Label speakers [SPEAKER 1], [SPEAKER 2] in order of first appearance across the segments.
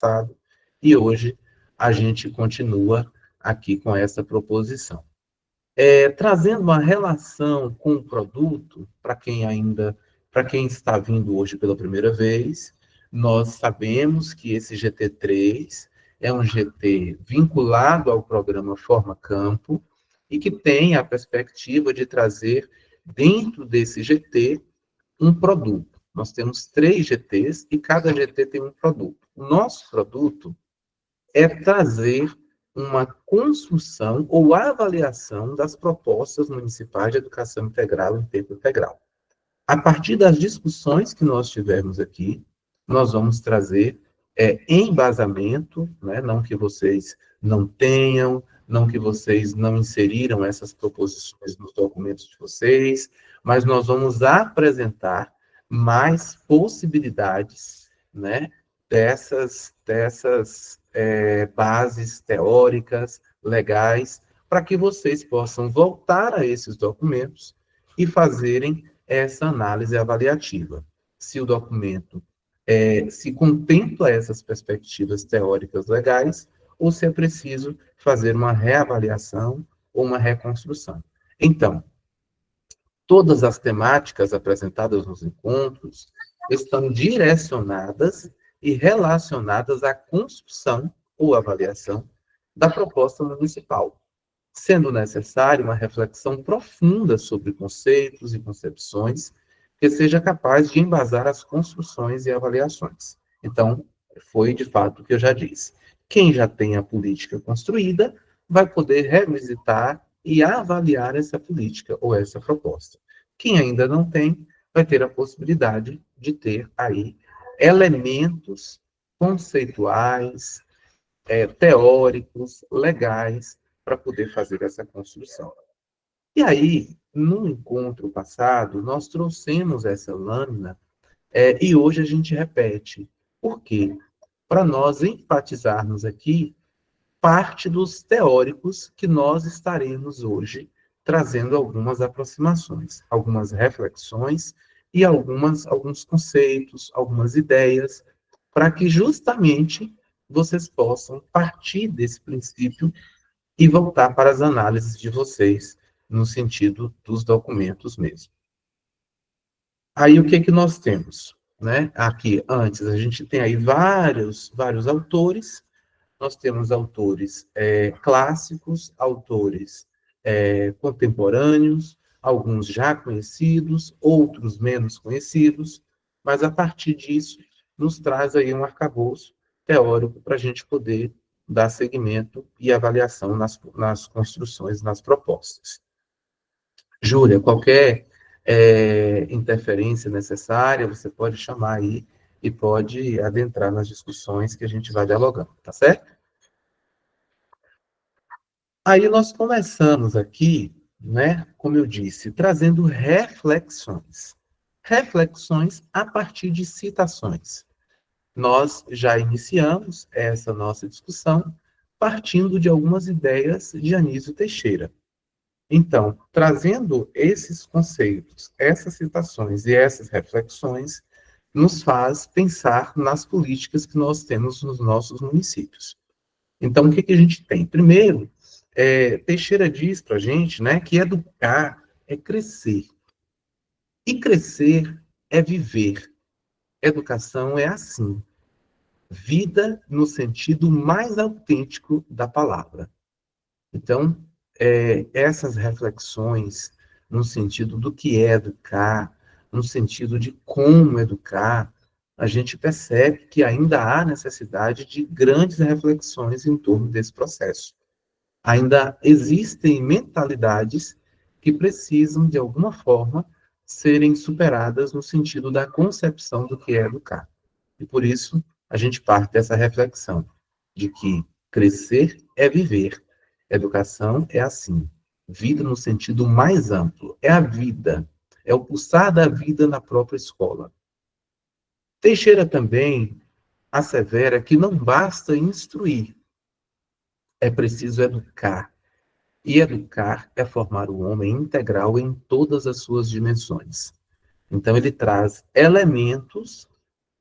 [SPEAKER 1] passado, e hoje a gente continua aqui com essa proposição. Trazendo uma relação com o produto, para quem está vindo hoje pela primeira vez, nós sabemos que esse GT3 é um GT vinculado ao programa Forma Campo e que tem a perspectiva de trazer dentro desse GT um produto. Nós temos 3 GTs e cada GT tem um produto. O nosso produto é trazer uma construção ou avaliação das propostas municipais de educação integral em tempo integral. A partir das discussões que nós tivemos aqui, nós vamos trazer embasamento, né? Não que vocês não tenham, não que vocês não inseriram essas proposições nos documentos de vocês, mas nós vamos apresentar mais possibilidades, né? Dessas bases teóricas, legais, para que vocês possam voltar a esses documentos e fazerem essa análise avaliativa. Se o documento se contempla essas perspectivas teóricas legais, ou se é preciso fazer uma reavaliação ou uma reconstrução. Então, todas as temáticas apresentadas nos encontros estão direcionadas e relacionadas à construção ou avaliação da proposta municipal, sendo necessária uma reflexão profunda sobre conceitos e concepções que seja capaz de embasar as construções e avaliações. Então, foi de fato o que eu já disse. Quem já tem a política construída vai poder revisitar e avaliar essa política ou essa proposta. Quem ainda não tem, vai ter a possibilidade de ter aí elementos conceituais, teóricos, legais, para poder fazer essa construção. E aí, no encontro passado, nós trouxemos essa lâmina e hoje a gente repete. Por quê? Para nós enfatizarmos aqui parte dos teóricos que nós estaremos hoje trazendo algumas aproximações, algumas reflexões e alguns conceitos, algumas ideias, para que justamente vocês possam partir desse princípio e voltar para as análises de vocês no sentido dos documentos mesmo. Aí o que nós temos, né? Aqui antes a gente tem aí vários autores. Nós temos autores clássicos, autores contemporâneos, alguns já conhecidos, outros menos conhecidos, mas a partir disso nos traz aí um arcabouço teórico para a gente poder dar seguimento e avaliação nas construções, nas propostas. Júlia, qualquer interferência necessária, você pode chamar aí e pode adentrar nas discussões que a gente vai dialogando, tá certo? Aí nós começamos aqui, né, como eu disse, trazendo reflexões. Reflexões a partir de citações. Nós já iniciamos essa nossa discussão partindo de algumas ideias de Anísio Teixeira. Então, trazendo esses conceitos, essas citações e essas reflexões, nos faz pensar nas políticas que nós temos nos nossos municípios. Então, o que a gente tem? Primeiro, Teixeira diz para a gente, né, que educar é crescer. E crescer é viver. Educação é assim. Vida no sentido mais autêntico da palavra. Então, essas reflexões no sentido do que é educar, no sentido de como educar, a gente percebe que ainda há necessidade de grandes reflexões em torno desse processo. Ainda existem mentalidades que precisam, de alguma forma, serem superadas no sentido da concepção do que é educar. E por isso, a gente parte dessa reflexão de que crescer é viver. Educação é assim. Vida no sentido mais amplo. É a vida. É o pulsar da vida na própria escola. Teixeira também assevera que não basta instruir, é preciso educar. E educar é formar o homem integral em todas as suas dimensões. Então, ele traz elementos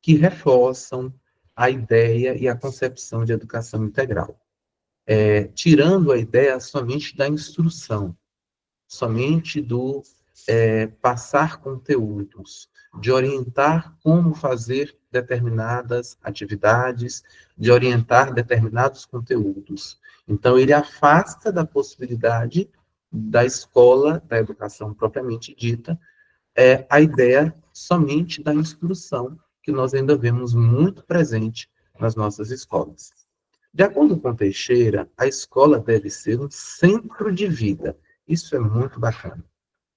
[SPEAKER 1] que reforçam a ideia e a concepção de educação integral, tirando a ideia somente da instrução, somente do passar conteúdos, de orientar como fazer determinadas atividades, de orientar determinados conteúdos. Então, ele afasta da possibilidade da escola, da educação propriamente dita, a ideia somente da instrução, que nós ainda vemos muito presente nas nossas escolas. De acordo com Teixeira, a escola deve ser um centro de vida. Isso é muito bacana.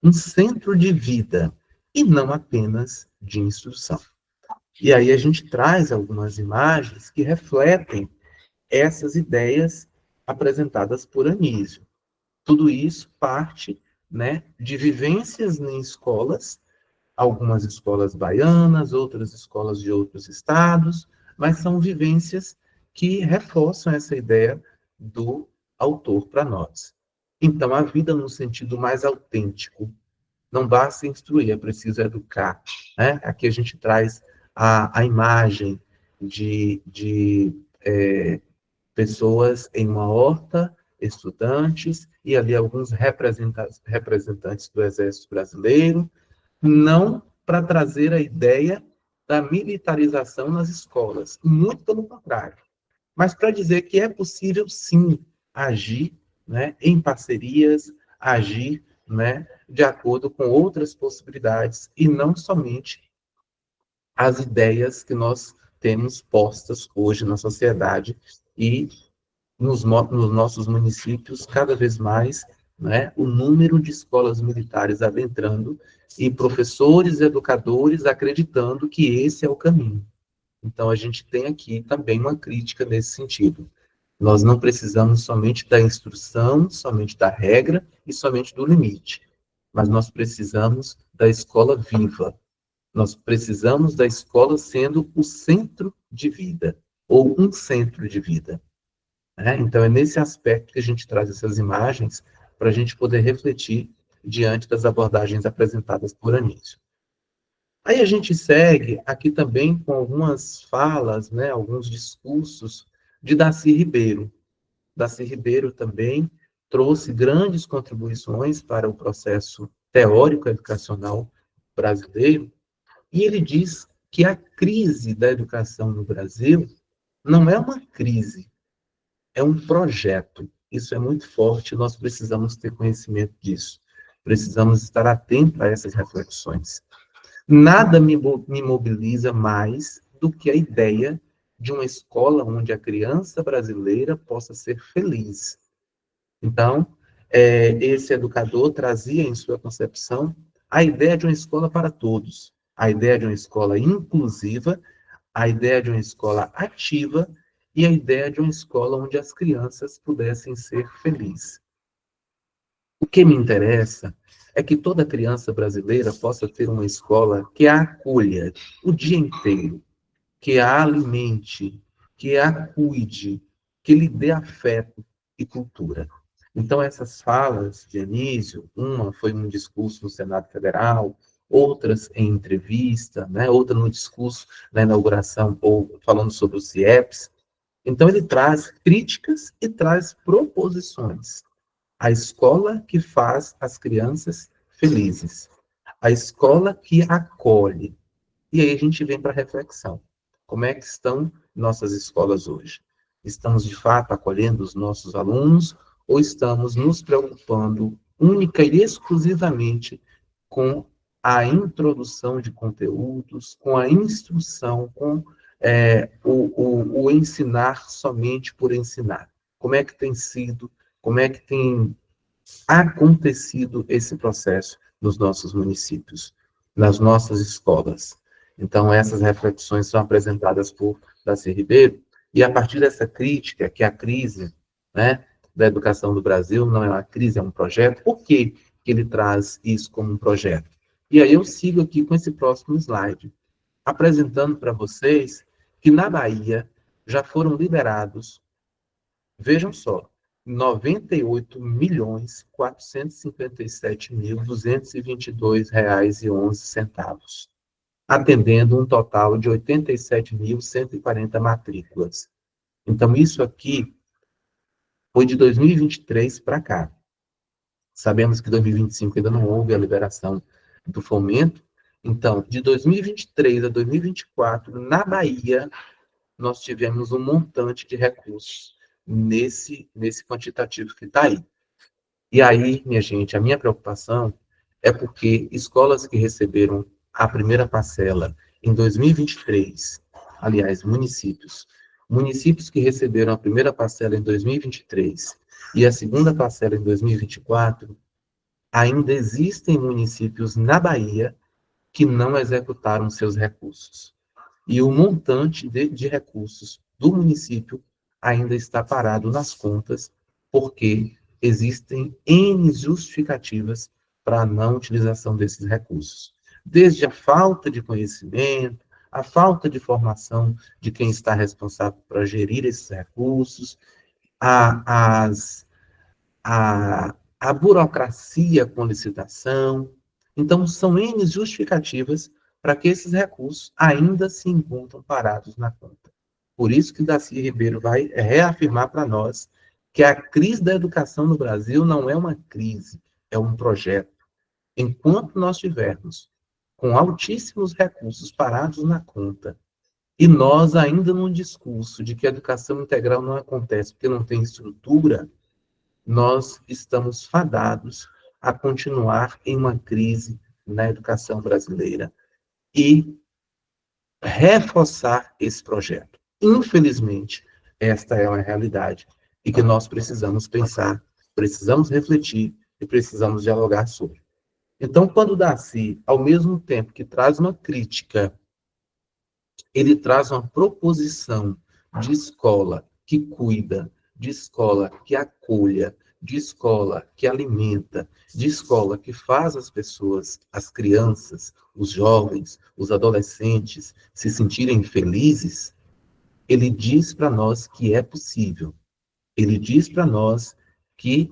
[SPEAKER 1] Um centro de vida e não apenas de instrução. E aí a gente traz algumas imagens que refletem essas ideias apresentadas por Anísio. Tudo isso parte, né, de vivências em escolas, algumas escolas baianas, outras escolas de outros estados, mas são vivências que reforçam essa ideia do autor para nós. Então, a vida no sentido mais autêntico. Não basta instruir, é preciso educar. Né? Aqui a gente traz a imagem de pessoas em uma horta, estudantes, e ali alguns representantes do Exército Brasileiro, não para trazer a ideia da militarização nas escolas, muito pelo contrário, mas para dizer que é possível, sim, agir, né, em parcerias, agir, né, de acordo com outras possibilidades, e não somente as ideias que nós temos postas hoje na sociedade e nos nossos municípios, cada vez mais, né, o número de escolas militares adentrando e professores e educadores acreditando que esse é o caminho. Então, a gente tem aqui também uma crítica nesse sentido. Nós não precisamos somente da instrução, somente da regra e somente do limite, mas nós precisamos da escola viva. Nós precisamos da escola sendo o centro de vida, ou um centro de vida. Né? Então, é nesse aspecto que a gente traz essas imagens para a gente poder refletir diante das abordagens apresentadas por Anísio. Aí a gente segue aqui também com algumas falas, né, alguns discursos de Darcy Ribeiro. Darcy Ribeiro também trouxe grandes contribuições para o processo teórico educacional brasileiro, e ele diz que a crise da educação no Brasil não é uma crise, é um projeto. Isso é muito forte, nós precisamos ter conhecimento disso. Precisamos estar atentos a essas reflexões. Nada me mobiliza mais do que a ideia de uma escola onde a criança brasileira possa ser feliz. Então, esse educador trazia em sua concepção a ideia de uma escola para todos, a ideia de uma escola inclusiva, a ideia de uma escola ativa e a ideia de uma escola onde as crianças pudessem ser felizes. O que me interessa é que toda criança brasileira possa ter uma escola que a acolha o dia inteiro, que a alimente, que a cuide, que lhe dê afeto e cultura. Então, essas falas de Anísio, uma foi num discurso no Senado Federal, outras em entrevista, né, outra no discurso na inauguração, ou falando sobre o CIEPS. Então, ele traz críticas e traz proposições. A escola que faz as crianças felizes. A escola que acolhe. E aí a gente vem para a reflexão. Como é que estão nossas escolas hoje? Estamos, de fato, acolhendo os nossos alunos ou estamos nos preocupando única e exclusivamente com a introdução de conteúdos, com a instrução, com o ensinar somente por ensinar? Como é que tem sido, como é que tem acontecido esse processo nos nossos municípios, nas nossas escolas? Então, essas reflexões são apresentadas por Darcy Ribeiro, e a partir dessa crítica, que a crise, né, da educação do Brasil não é uma crise, é um projeto, por que ele traz isso como um projeto? E aí eu sigo aqui com esse próximo slide, apresentando para vocês que na Bahia já foram liberados, vejam só, 98.457.222,11 reais. atendendo um total de 87.140 matrículas. Então, isso aqui foi de 2023 para cá. Sabemos que em 2025 ainda não houve a liberação do fomento. Então, de 2023 a 2024, na Bahia, nós tivemos um montante de recursos nesse quantitativo que está aí. E aí, minha gente, a minha preocupação é porque escolas que receberam a primeira parcela em 2023, aliás, municípios que receberam a primeira parcela em 2023 e a segunda parcela em 2024, ainda existem municípios na Bahia que não executaram seus recursos. E o montante de recursos do município ainda está parado nas contas, porque existem N justificativas para a não utilização desses recursos. Desde a falta de conhecimento, a falta de formação de quem está responsável para gerir esses recursos, a, as, a burocracia com licitação. Então, são N justificativas para que esses recursos ainda se encontram parados na conta. Por isso que Darcy Ribeiro vai reafirmar para nós que a crise da educação no Brasil não é uma crise, é um projeto. Enquanto nós tivermos com altíssimos recursos parados na conta, e nós ainda num discurso de que a educação integral não acontece porque não tem estrutura, nós estamos fadados a continuar em uma crise na educação brasileira e reforçar esse projeto. Infelizmente, esta é uma realidade e que nós precisamos pensar, precisamos refletir e precisamos dialogar sobre. Então, quando o Darcy, ao mesmo tempo que traz uma crítica, ele traz uma proposição de escola que cuida, de escola que acolha, de escola que alimenta, de escola que faz as pessoas, as crianças, os jovens, os adolescentes se sentirem felizes. Ele diz para nós que é possível. Ele diz para nós que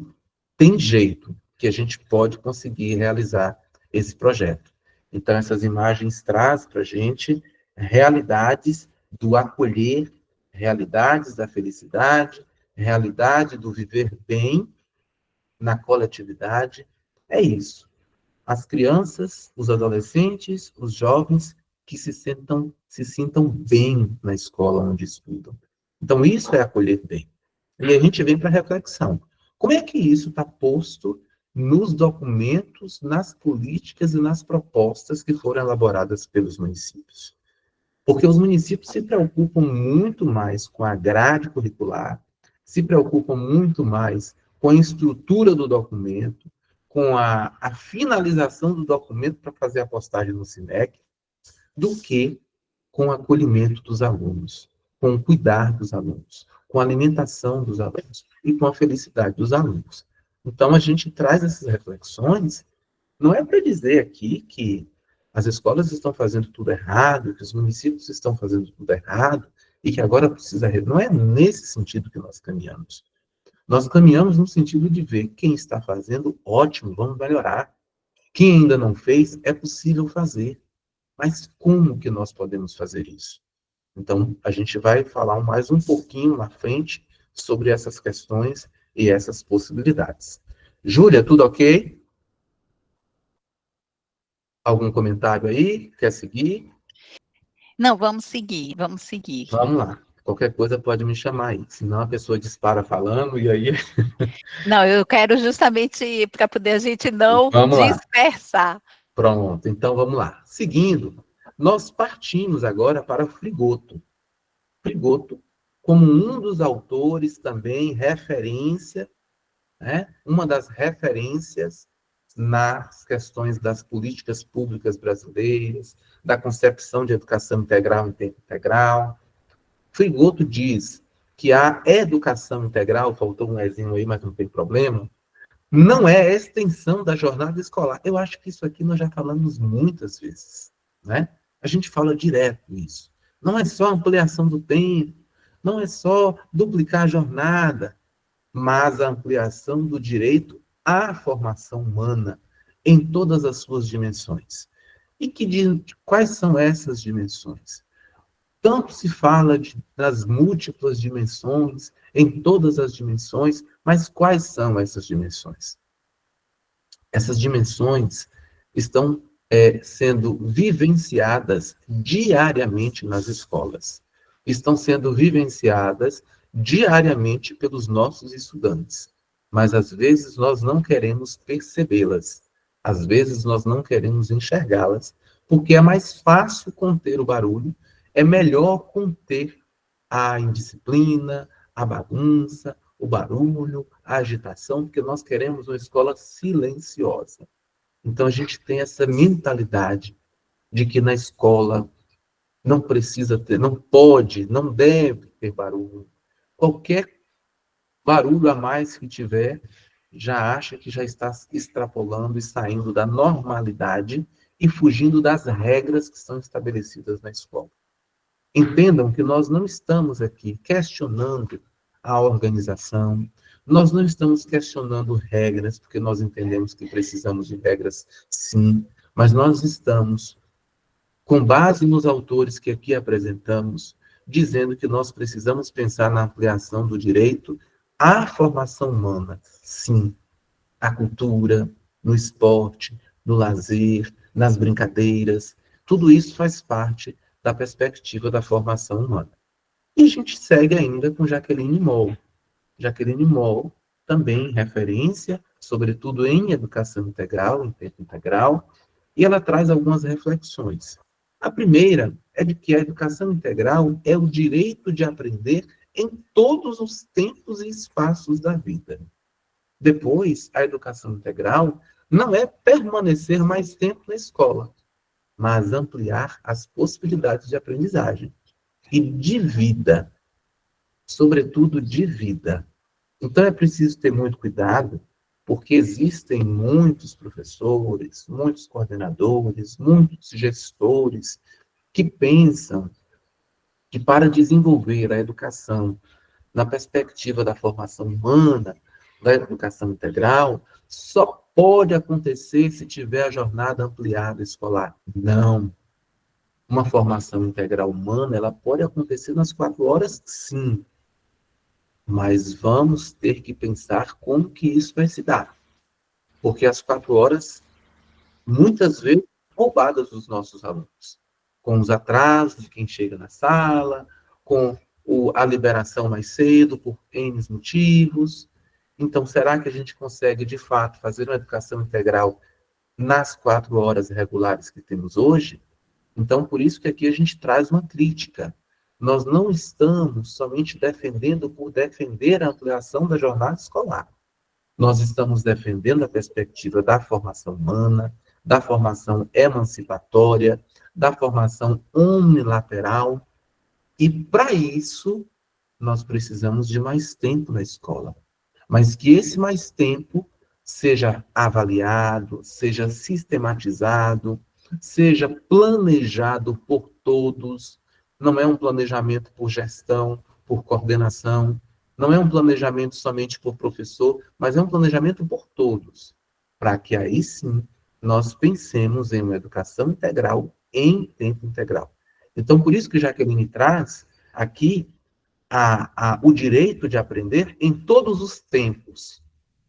[SPEAKER 1] tem jeito, que a gente pode conseguir realizar esse projeto. Então, essas imagens trazem para a gente realidades do acolher, realidades da felicidade, realidade do viver bem na coletividade. É isso. As crianças, os adolescentes, os jovens que se sintam bem na escola onde estudam. Então, isso é acolher bem. E a gente vem para a reflexão. Como é que isso está posto nos documentos, nas políticas e nas propostas que foram elaboradas pelos municípios? Porque os municípios se preocupam muito mais com a grade curricular, se preocupam muito mais com a estrutura do documento, com a finalização do documento para fazer a postagem no SINEC, do que com o acolhimento dos alunos, com o cuidar dos alunos, com a alimentação dos alunos e com a felicidade dos alunos. Então, a gente traz essas reflexões, não é para dizer aqui que as escolas estão fazendo tudo errado, que os municípios estão fazendo tudo errado, e que agora precisa... Não é nesse sentido que nós caminhamos. Nós caminhamos no sentido de ver quem está fazendo, ótimo, vamos melhorar. Quem ainda não fez, é possível fazer. Mas como que nós podemos fazer isso? Então, a gente vai falar mais um pouquinho na frente sobre essas questões e essas possibilidades. Júlia, tudo ok? Algum comentário aí? Quer seguir?
[SPEAKER 2] Não, vamos seguir, vamos seguir.
[SPEAKER 1] Vamos lá. Qualquer coisa pode me chamar aí. Senão a pessoa dispara falando e aí...
[SPEAKER 2] Não, eu quero justamente para poder a gente não
[SPEAKER 1] Vamos lá.
[SPEAKER 2] dispersar.
[SPEAKER 1] Pronto. Então, vamos lá. Seguindo, nós partimos agora para Frigoto. Frigoto, como um dos autores também referência, né? Uma das referências nas questões das políticas públicas brasileiras, da concepção de educação integral em tempo integral. Frigoto diz que a educação integral, faltou um ezinho aí, mas não tem problema, não é a extensão da jornada escolar. Eu acho que isso aqui nós já falamos muitas vezes, né? A gente fala direto isso. Não é só ampliação do tempo, não é só duplicar a jornada, mas a ampliação do direito à formação humana em todas as suas dimensões. Quais são essas dimensões? Tanto se fala das múltiplas dimensões, em todas as dimensões, mas quais são essas dimensões? Essas dimensões estão sendo vivenciadas diariamente nas escolas. Estão sendo vivenciadas diariamente pelos nossos estudantes. Mas às vezes nós não queremos percebê-las. Às vezes nós não queremos enxergá-las, porque é mais fácil conter o barulho, é melhor conter a indisciplina, a bagunça, o barulho, a agitação, porque nós queremos uma escola silenciosa. Então a gente tem essa mentalidade de que na escola não precisa ter, não pode, não deve ter barulho. Qualquer barulho a mais que tiver, já acha que já está extrapolando e saindo da normalidade e fugindo das regras que são estabelecidas na escola. Entendam que nós não estamos aqui questionando a organização, nós não estamos questionando regras, porque nós entendemos que precisamos de regras, sim, mas nós estamos, com base nos autores que aqui apresentamos, dizendo que nós precisamos pensar na ampliação do direito à formação humana, sim, à cultura, no esporte, no lazer, nas brincadeiras, tudo isso faz parte da perspectiva da formação humana. E a gente segue ainda com Jacqueline Moll. Jacqueline Moll, também referência, sobretudo em educação integral, em tempo integral, e ela traz algumas reflexões. A primeira é de que a educação integral é o direito de aprender em todos os tempos e espaços da vida. Depois, a educação integral não é permanecer mais tempo na escola, mas ampliar as possibilidades de aprendizagem e de vida, sobretudo de vida. Então é preciso ter muito cuidado, porque existem muitos professores, muitos coordenadores, muitos gestores que pensam que para desenvolver a educação na perspectiva da formação humana, da educação integral, só pode acontecer se tiver a jornada ampliada escolar. Não. Uma formação integral humana, ela pode acontecer nas 4 horas, sim, mas vamos ter que pensar como que isso vai se dar. Porque as 4 horas, muitas vezes, são roubadas dos nossos alunos. Com os atrasos de quem chega na sala, com a liberação mais cedo, por N motivos. Então, será que a gente consegue, de fato, fazer uma educação integral nas 4 horas regulares que temos hoje? Então, por isso que aqui a gente traz uma crítica. Nós não estamos somente defendendo por defender a ampliação da jornada escolar. Nós estamos defendendo a perspectiva da formação humana, da formação emancipatória, da formação unilateral. E, para isso, nós precisamos de mais tempo na escola. Mas que esse mais tempo seja avaliado, seja sistematizado, seja planejado por todos. Não é um planejamento por gestão, por coordenação, não é um planejamento somente por professor, mas é um planejamento por todos, para que aí sim nós pensemos em uma educação integral em tempo integral. Então, por isso que Jaqueline traz aqui o direito de aprender em todos os tempos,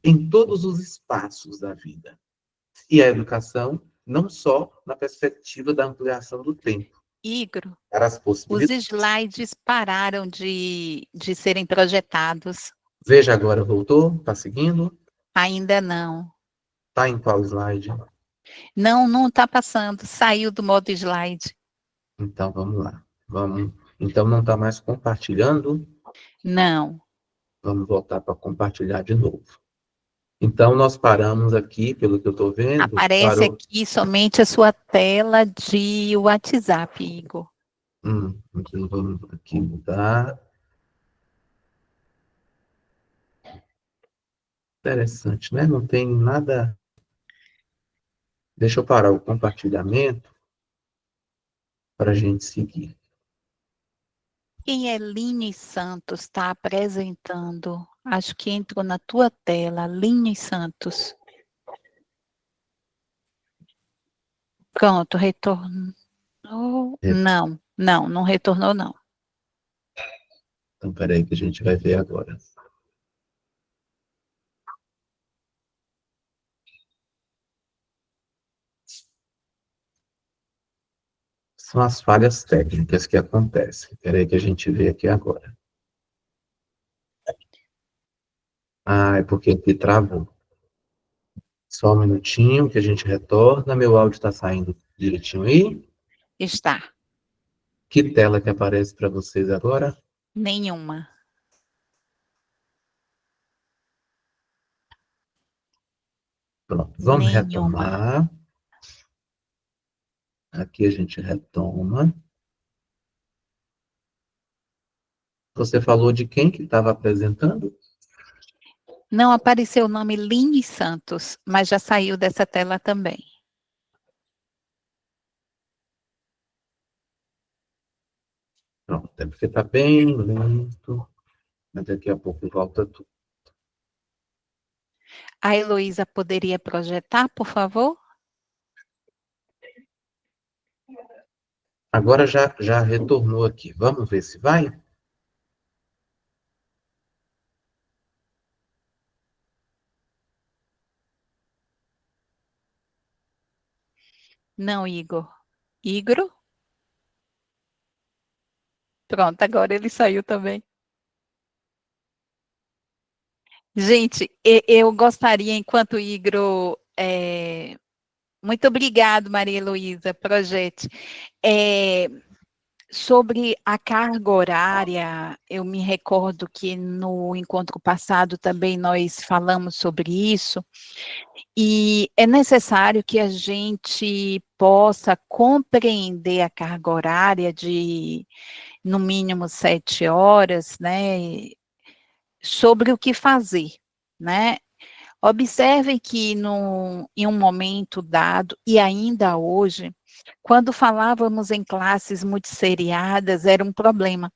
[SPEAKER 1] em todos os espaços da vida. E a educação, não só na perspectiva da ampliação do tempo,
[SPEAKER 2] Igor,
[SPEAKER 1] para as
[SPEAKER 2] os
[SPEAKER 1] possibilidades.
[SPEAKER 2] slides pararam de serem projetados.
[SPEAKER 1] Veja agora, voltou? Está seguindo?
[SPEAKER 2] Ainda não.
[SPEAKER 1] Está em qual slide?
[SPEAKER 2] Não, não está passando. Saiu do modo slide.
[SPEAKER 1] Então, vamos lá. Então, não está mais compartilhando?
[SPEAKER 2] Não.
[SPEAKER 1] Vamos voltar para compartilhar de novo. Então, nós paramos aqui, pelo que eu estou vendo.
[SPEAKER 2] Aparece aqui somente a sua tela de WhatsApp, Igor.
[SPEAKER 1] Então vamos aqui mudar. Interessante, né? Não tem nada. Deixa eu parar o compartilhamento para a gente seguir.
[SPEAKER 2] Quem é Line Santos está apresentando? Acho que entrou na tua tela, Line Santos. Pronto, retornou. Não retornou, não.
[SPEAKER 1] Então, peraí que a gente vai ver agora. São as falhas técnicas que acontecem. Peraí que a gente vê aqui agora. Ah, é porque aqui travou. Só um minutinho que a gente retorna. Meu áudio está saindo direitinho aí.
[SPEAKER 2] Está.
[SPEAKER 1] Que tela que aparece para vocês agora?
[SPEAKER 2] Nenhuma.
[SPEAKER 1] Pronto, vamos
[SPEAKER 2] Nenhuma.
[SPEAKER 1] retomar. Aqui a gente retoma. Você falou de quem que estava apresentando?
[SPEAKER 2] Não apareceu o nome Line Santos, mas já saiu dessa tela também.
[SPEAKER 1] Pronto, é porque está bem lento, mas daqui a pouco volta tudo.
[SPEAKER 2] A Heloísa poderia projetar, por favor?
[SPEAKER 1] Agora já retornou aqui. Vamos ver se vai?
[SPEAKER 2] Não, Igor. Igor? Pronto, agora ele saiu também. Gente, eu gostaria, enquanto Igor. Muito obrigado, Maria Heloísa, Projete. Sobre a carga horária, eu me recordo que no encontro passado também nós falamos sobre isso, e é necessário que a gente possa compreender a carga horária de, no mínimo, 7 horas, né, sobre o que fazer, né? Observem que em um momento dado, e ainda hoje, quando falávamos em classes multisseriadas, era um problema.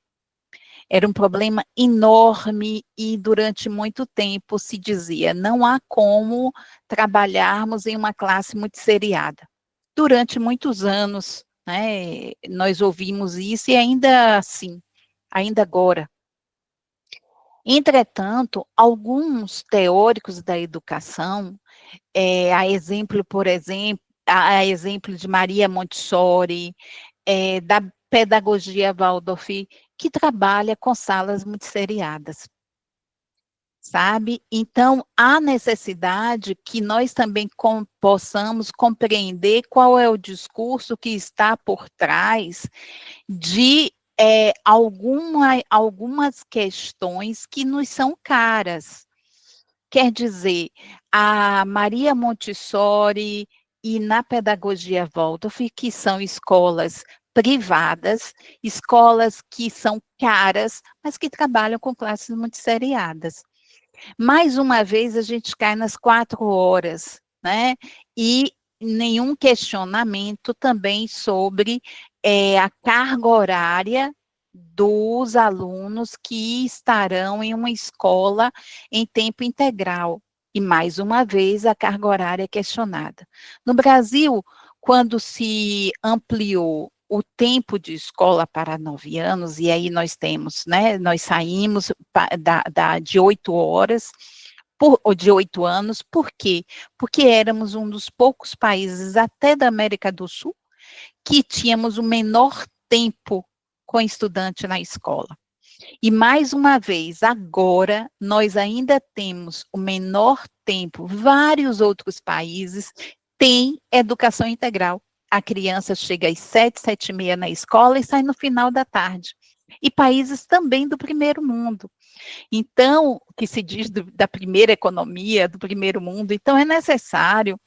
[SPEAKER 2] Era um problema enorme e durante muito tempo se dizia, não há como trabalharmos em uma classe multisseriada. Durante muitos anos, né, nós ouvimos isso e ainda assim, ainda agora. Entretanto, alguns teóricos da educação, a exemplo, por exemplo, a exemplo de Maria Montessori, da pedagogia Waldorf, que trabalha com salas multisseriadas, sabe? Então, há necessidade que nós também possamos compreender qual é o discurso que está por trás de algumas questões que nos são caras. Quer dizer, a Maria Montessori e na pedagogia Waldorf, que são escolas privadas, escolas que são caras, mas que trabalham com classes multisseriadas. Mais uma vez, a gente cai nas 4 horas, né? E nenhum questionamento também sobre a carga horária dos alunos que estarão em uma escola em tempo integral. E, mais uma vez, a carga horária é questionada. No Brasil, quando se ampliou o tempo de escola para 9 anos, e aí nós temos, né, nós saímos de 8 horas, ou de 8 anos, por quê? Porque éramos um dos poucos países, até da América do Sul, que tínhamos o menor tempo com estudante na escola. E mais uma vez, agora, nós ainda temos o menor tempo, vários outros países têm educação integral. A criança chega às 7, 7h30 na escola e sai no final da tarde. E países também do primeiro mundo. Então, que se diz da primeira economia, do primeiro mundo, então é necessário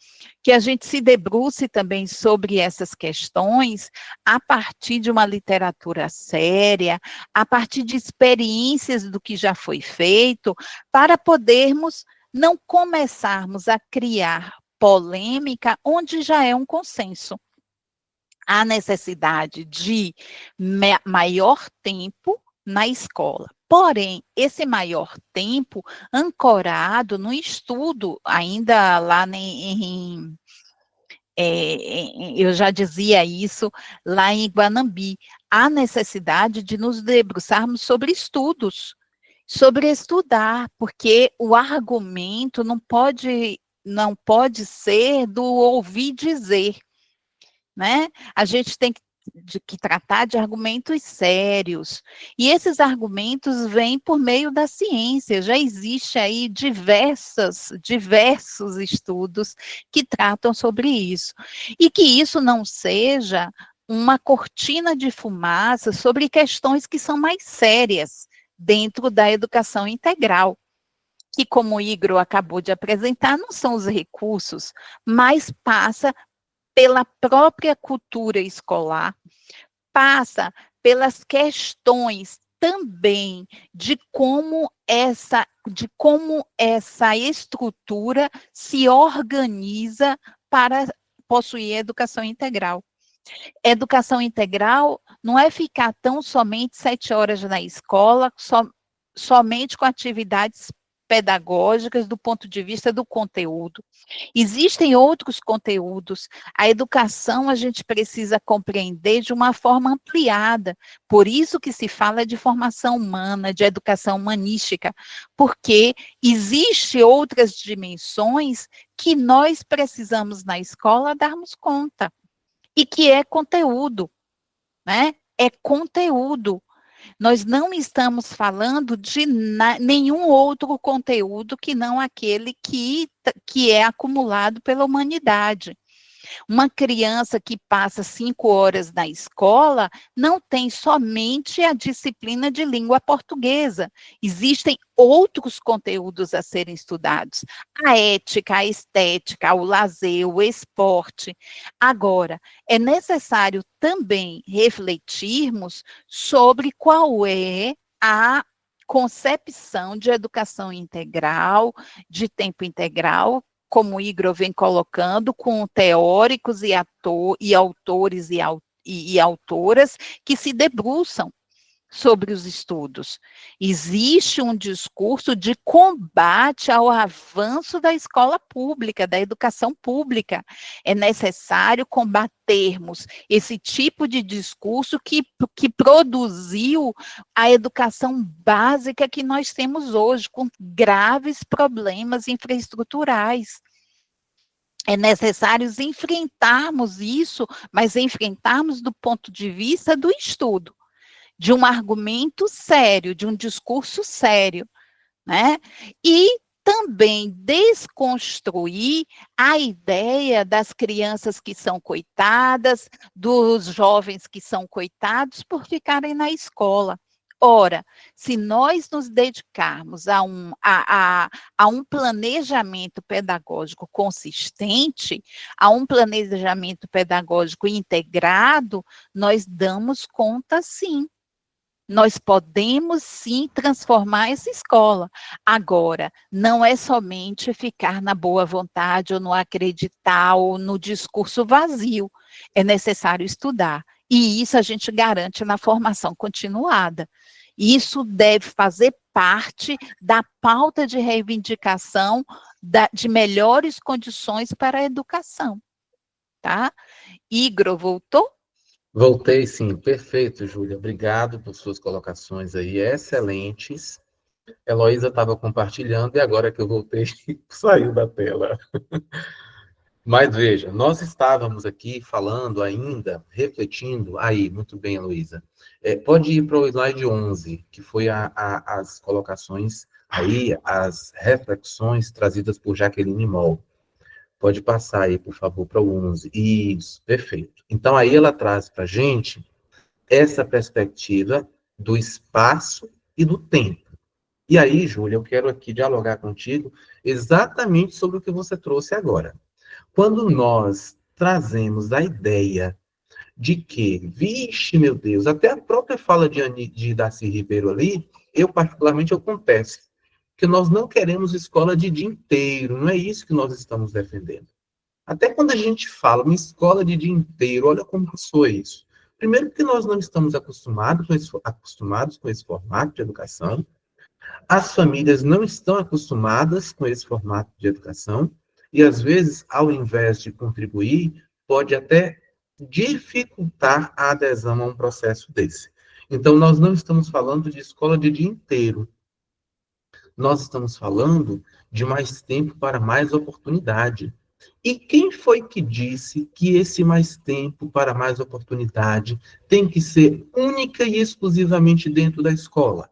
[SPEAKER 2] que a gente se debruce também sobre essas questões a partir de uma literatura séria, a partir de experiências do que já foi feito, para podermos não começarmos a criar polêmica onde já é um consenso. Há necessidade de maior tempo na escola. Porém, esse maior tempo ancorado no estudo, ainda lá eu já dizia isso lá em Guanambi, há necessidade de nos debruçarmos sobre estudar, porque o argumento não pode ser do ouvir dizer, né? A gente tem que tratar de argumentos sérios. E esses argumentos vêm por meio da ciência. Já existe aí diversos estudos que tratam sobre isso. E que isso não seja uma cortina de fumaça sobre questões que são mais sérias dentro da educação integral, que, como o Igor acabou de apresentar, não são os recursos, mas passa pela própria cultura escolar, passa pelas questões também de como essa estrutura se organiza para possuir educação integral. Educação integral não é ficar tão somente 7 horas na escola, somente com atividades pedagógicas do ponto de vista do conteúdo. Existem outros conteúdos. A educação a gente precisa compreender de uma forma ampliada. Por isso que se fala de formação humana, de educação humanística, porque existem outras dimensões que nós precisamos na escola darmos conta, e que é conteúdo, né? É conteúdo. Nós não estamos falando de nenhum outro conteúdo que não aquele que é acumulado pela humanidade. Uma criança que passa 5 horas na escola não tem somente a disciplina de língua portuguesa. Existem outros conteúdos a serem estudados. A ética, a estética, o lazer, o esporte. Agora, é necessário também refletirmos sobre qual é a concepção de educação integral, de tempo integral, como o Igor vem colocando, com teóricos e autores e autoras que se debruçam sobre os estudos. Existe um discurso de combate ao avanço da escola pública, da educação pública. É necessário combatermos esse tipo de discurso que produziu a educação básica que nós temos hoje, com graves problemas infraestruturais. É necessário enfrentarmos isso, mas enfrentarmos do ponto de vista do estudo, de um argumento sério, de um discurso sério, né? E também desconstruir a ideia das crianças que são coitadas, dos jovens que são coitados por ficarem na escola. Ora, se nós nos dedicarmos a um planejamento pedagógico consistente, a um planejamento pedagógico integrado, nós damos conta, sim. Nós podemos, sim, transformar essa escola. Agora, não é somente ficar na boa vontade, ou no acreditar, ou no discurso vazio. É necessário estudar. E isso a gente garante na formação continuada. Isso deve fazer parte da pauta de reivindicação de melhores condições para a educação. Tá? Igor, voltou?
[SPEAKER 1] Voltei, sim. Perfeito, Júlia. Obrigado por suas colocações aí, excelentes. Heloísa estava compartilhando e agora que eu voltei, saiu da tela. Mas veja, nós estávamos aqui falando ainda, refletindo, aí, muito bem, Heloísa. Pode ir para o slide 11, que foi as colocações aí, as reflexões trazidas por Jaqueline Moll. Pode passar aí, por favor, para o 11. Isso, perfeito. Então, aí ela traz para a gente essa perspectiva do espaço e do tempo. E aí, Júlia, eu quero aqui dialogar contigo exatamente sobre o que você trouxe agora. Quando nós trazemos a ideia de que, vixe, meu Deus, até a própria fala de Darcy Ribeiro ali, eu particularmente eu confesso que nós não queremos escola de dia inteiro, não é isso que nós estamos defendendo. Até quando a gente fala uma escola de dia inteiro, olha como soa isso. Primeiro que nós não estamos acostumados com esse formato de educação, as famílias não estão acostumadas com esse formato de educação, e às vezes, ao invés de contribuir, pode até dificultar a adesão a um processo desse. Então, nós não estamos falando de escola de dia inteiro. Nós estamos falando de mais tempo para mais oportunidade. E quem foi que disse que esse mais tempo para mais oportunidade tem que ser única e exclusivamente dentro da escola?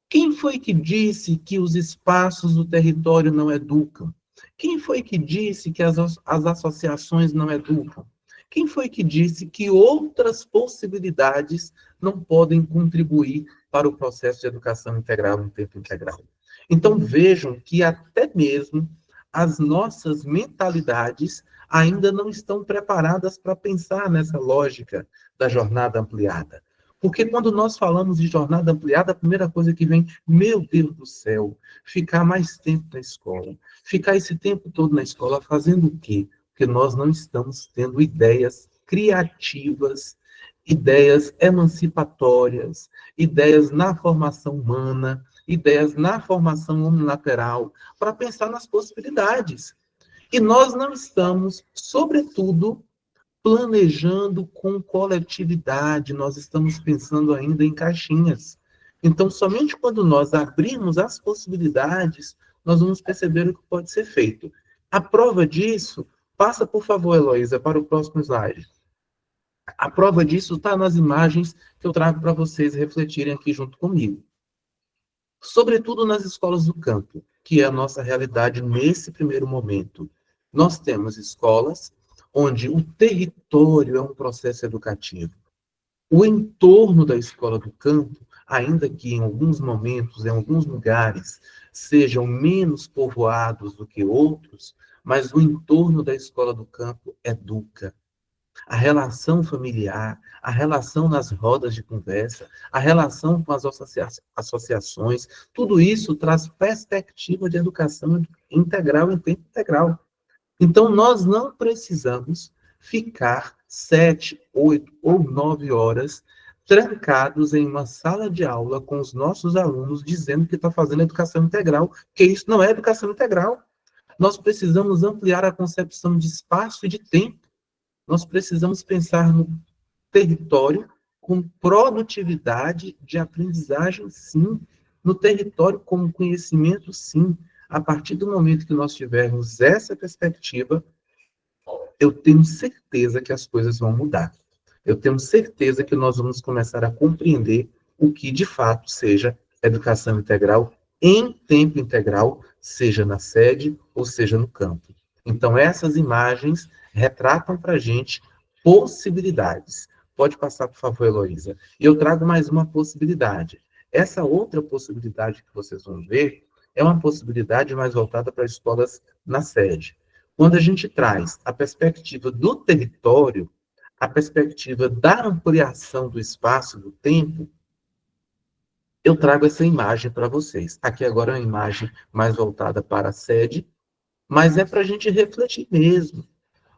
[SPEAKER 1] Quem foi que disse que os espaços do território não educam? Quem foi que disse que as associações não educam? Quem foi que disse que outras possibilidades não podem contribuir para o processo de educação integral em tempo integral? Então, vejam que até mesmo as nossas mentalidades ainda não estão preparadas para pensar nessa lógica da jornada ampliada. Porque quando nós falamos de jornada ampliada, a primeira coisa que vem, meu Deus do céu, ficar mais tempo na escola. Ficar esse tempo todo na escola fazendo o quê? Porque nós não estamos tendo ideias criativas, ideias emancipatórias, ideias na formação humana, ideias na formação unilateral, para pensar nas possibilidades. E nós não estamos, sobretudo, planejando com coletividade, nós estamos pensando ainda em caixinhas. Então, somente quando nós abrirmos as possibilidades, nós vamos perceber o que pode ser feito. A prova disso, passa por favor, Heloísa, para o próximo slide. A prova disso está nas imagens que eu trago para vocês refletirem aqui junto comigo. Sobretudo nas escolas do campo, que é a nossa realidade nesse primeiro momento. Nós temos escolas onde o território é um processo educativo. O entorno da escola do campo, ainda que em alguns momentos, em alguns lugares, sejam menos povoados do que outros, mas o entorno da escola do campo educa. A relação familiar, a relação nas rodas de conversa, a relação com as associações, tudo isso traz perspectiva de educação integral em tempo integral. Então, nós não precisamos ficar 7, 8 ou 9 horas trancados em uma sala de aula com os nossos alunos dizendo que está fazendo educação integral, que isso não é educação integral. Nós precisamos ampliar a concepção de espaço e de tempo. Nós precisamos pensar no território com produtividade de aprendizagem, sim. No território como conhecimento, sim. A partir do momento que nós tivermos essa perspectiva, eu tenho certeza que as coisas vão mudar. Eu tenho certeza que nós vamos começar a compreender o que, de fato, seja educação integral em tempo integral, seja na sede ou seja no campo. Então, essas imagens retratam para a gente possibilidades. Pode passar, por favor, Heloísa. E eu trago mais uma possibilidade. Essa outra possibilidade que vocês vão ver é uma possibilidade mais voltada para escolas na sede. Quando a gente traz a perspectiva do território, a perspectiva da ampliação do espaço, do tempo, eu trago essa imagem para vocês. Aqui agora é uma imagem mais voltada para a sede, mas é para a gente refletir mesmo.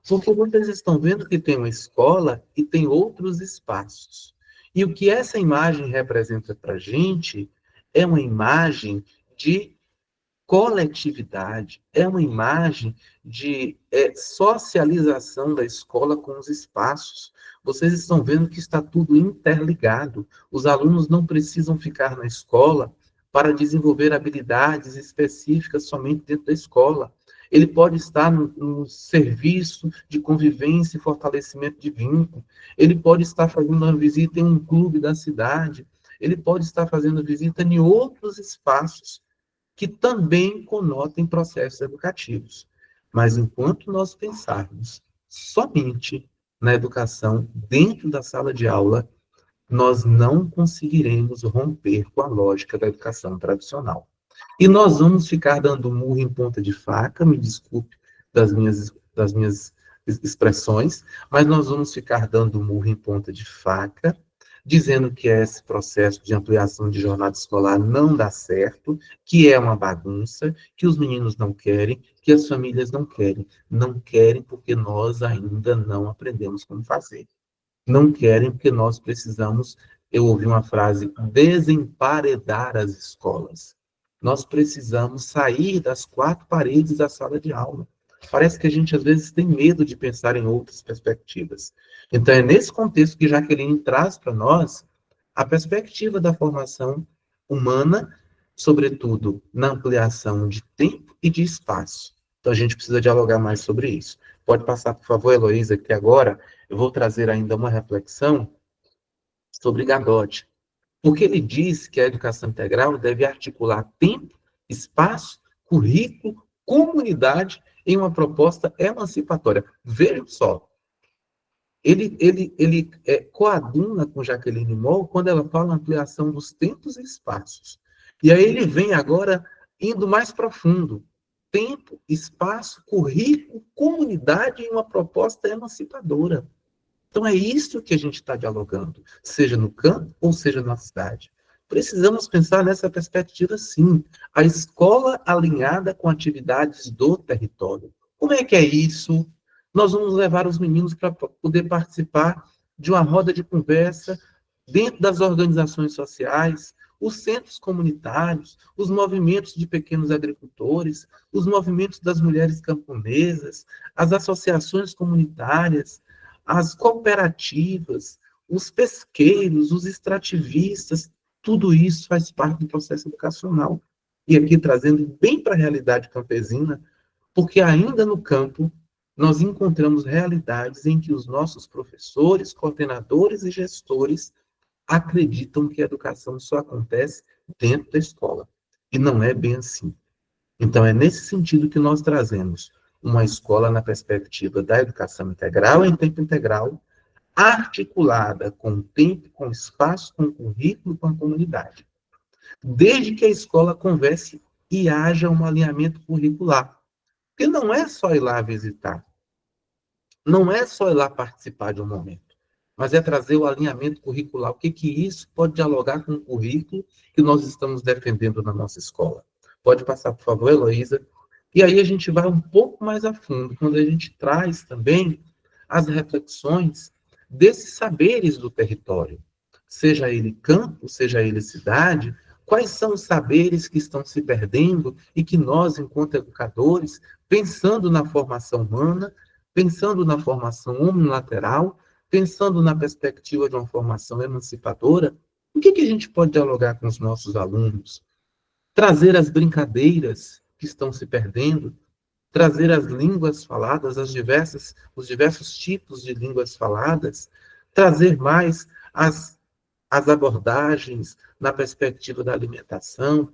[SPEAKER 1] Porque vocês estão vendo que tem uma escola e tem outros espaços. E o que essa imagem representa para a gente é uma imagem de coletividade, é uma imagem de socialização da escola com os espaços. Vocês estão vendo que está tudo interligado. Os alunos não precisam ficar na escola para desenvolver habilidades específicas somente dentro da escola. Ele pode estar no serviço de convivência e fortalecimento de vínculo. Ele pode estar fazendo uma visita em um clube da cidade. Ele pode estar fazendo visita em outros espaços que também conotem processos educativos. Mas enquanto nós pensarmos somente na educação dentro da sala de aula, nós não conseguiremos romper com a lógica da educação tradicional. E nós vamos ficar dando murro em ponta de faca, me desculpe das minhas expressões, mas nós vamos ficar dando murro em ponta de faca, dizendo que esse processo de ampliação de jornada escolar não dá certo, que é uma bagunça, que os meninos não querem, que as famílias não querem. Não querem porque nós ainda não aprendemos como fazer. Não querem porque nós precisamos, eu ouvi uma frase, desemparedar as escolas. Nós precisamos sair das quatro paredes da sala de aula. Parece que a gente, às vezes, tem medo de pensar em outras perspectivas. Então, é nesse contexto que Jaqueline traz para nós a perspectiva da formação humana, sobretudo na ampliação de tempo e de espaço. Então, a gente precisa dialogar mais sobre isso. Pode passar, por favor, Heloísa, que agora eu vou trazer ainda uma reflexão sobre Gadotti, porque ele diz que a educação integral deve articular tempo, espaço, currículo, comunidade em uma proposta emancipatória. Vejam só, ele coaduna com Jaqueline Moll quando ela fala ampliação dos tempos e espaços. E aí ele vem agora indo mais profundo. Tempo, espaço, currículo, comunidade em uma proposta emancipadora. Então é isso que a gente está dialogando, seja no campo ou seja na cidade. Precisamos pensar nessa perspectiva, sim. A escola alinhada com atividades do território. Como é que é isso? Nós vamos levar os meninos para poder participar de uma roda de conversa dentro das organizações sociais, os centros comunitários, os movimentos de pequenos agricultores, os movimentos das mulheres camponesas, as associações comunitárias, as cooperativas, os pesqueiros, os extrativistas, tudo isso faz parte do processo educacional. E aqui trazendo bem para a realidade campesina, porque ainda no campo nós encontramos realidades em que os nossos professores, coordenadores e gestores acreditam que a educação só acontece dentro da escola. E não é bem assim. Então, é nesse sentido que nós trazemos uma escola na perspectiva da educação integral em tempo integral, articulada com tempo, com espaço, com currículo, com a comunidade. Desde que a escola converse e haja um alinhamento curricular. Porque não é só ir lá visitar, não é só ir lá participar de um momento, mas é trazer o alinhamento curricular. O que que isso pode dialogar com o currículo que nós estamos defendendo na nossa escola? Pode passar, por favor, Heloísa. E aí a gente vai um pouco mais a fundo, quando a gente traz também as reflexões desses saberes do território, seja ele campo, seja ele cidade, quais são os saberes que estão se perdendo e que nós, enquanto educadores, pensando na formação humana, pensando na formação unilateral, pensando na perspectiva de uma formação emancipadora, o que que a gente pode dialogar com os nossos alunos? Trazer as brincadeiras que estão se perdendo, trazer as línguas faladas, os diversos tipos de línguas faladas, trazer mais as abordagens na perspectiva da alimentação,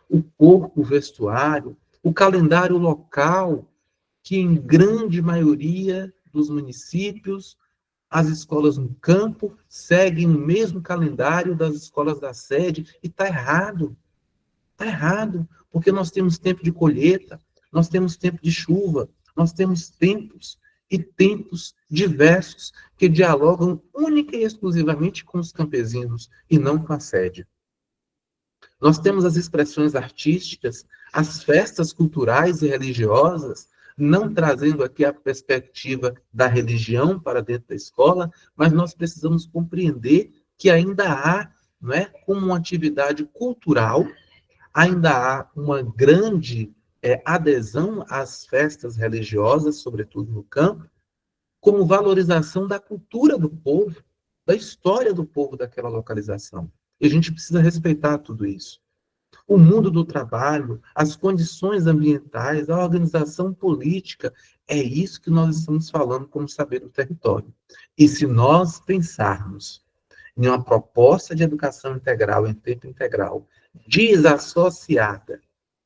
[SPEAKER 1] o corpo, o vestuário, o calendário local, que em grande maioria dos municípios, as escolas no campo seguem o mesmo calendário das escolas da sede, e está errado. Está errado, porque nós temos tempo de colheita, nós temos tempo de chuva, nós temos tempos e tempos diversos que dialogam única e exclusivamente com os campesinos e não com a sede. Nós temos as expressões artísticas, as festas culturais e religiosas, não trazendo aqui a perspectiva da religião para dentro da escola, mas nós precisamos compreender que ainda há, não é, como uma atividade cultural, ainda há uma grande adesão às festas religiosas, sobretudo no campo, como valorização da cultura do povo, da história do povo daquela localização. E a gente precisa respeitar tudo isso. O mundo do trabalho, as condições ambientais, a organização política, é isso que nós estamos falando como saber do território. E se nós pensarmos em uma proposta de educação integral em tempo integral, desassociada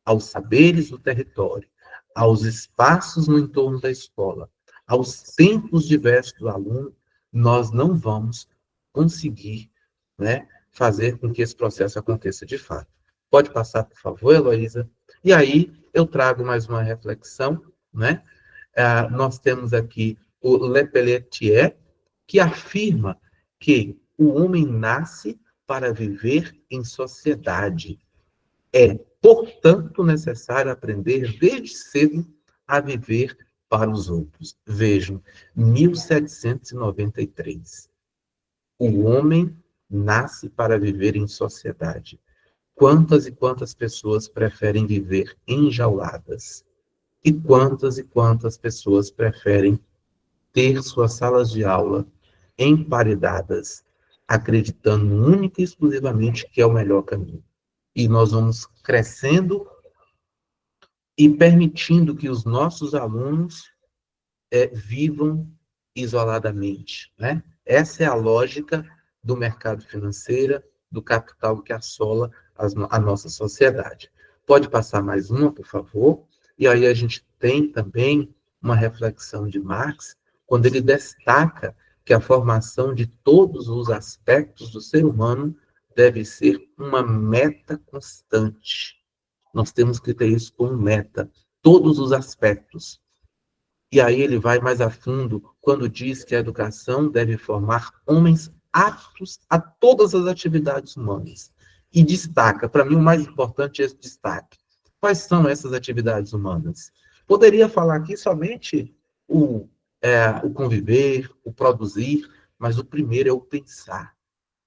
[SPEAKER 1] aos saberes do território, aos espaços no entorno da escola, aos tempos diversos do aluno, nós não vamos conseguir, né, fazer com que esse processo aconteça de fato. Pode passar, por favor, Heloísa? E aí eu trago mais uma reflexão, né? Nós temos aqui o Le Pelletier, que afirma que o homem nasce para viver em sociedade. É, portanto, necessário aprender desde cedo a viver para os outros. Vejam, 1793. O homem nasce para viver em sociedade. Quantas e quantas pessoas preferem viver enjauladas? e quantas pessoas preferem ter suas salas de aula emparedadas, acreditando única e exclusivamente que é o melhor caminho. E nós vamos crescendo e permitindo que os nossos alunos vivam isoladamente, né? Essa é a lógica do mercado financeiro, do capital que assola a nossa sociedade. Pode passar mais uma, por favor? E aí a gente tem também uma reflexão de Marx, quando ele destaca que a formação de todos os aspectos do ser humano deve ser uma meta constante. Nós temos que ter isso como meta, todos os aspectos. E aí ele vai mais a fundo quando diz que a educação deve formar homens aptos a todas as atividades humanas. E destaca, para mim o mais importante é esse destaque. Quais são essas atividades humanas? Poderia falar aqui somente o conviver, o produzir, mas o primeiro é o pensar,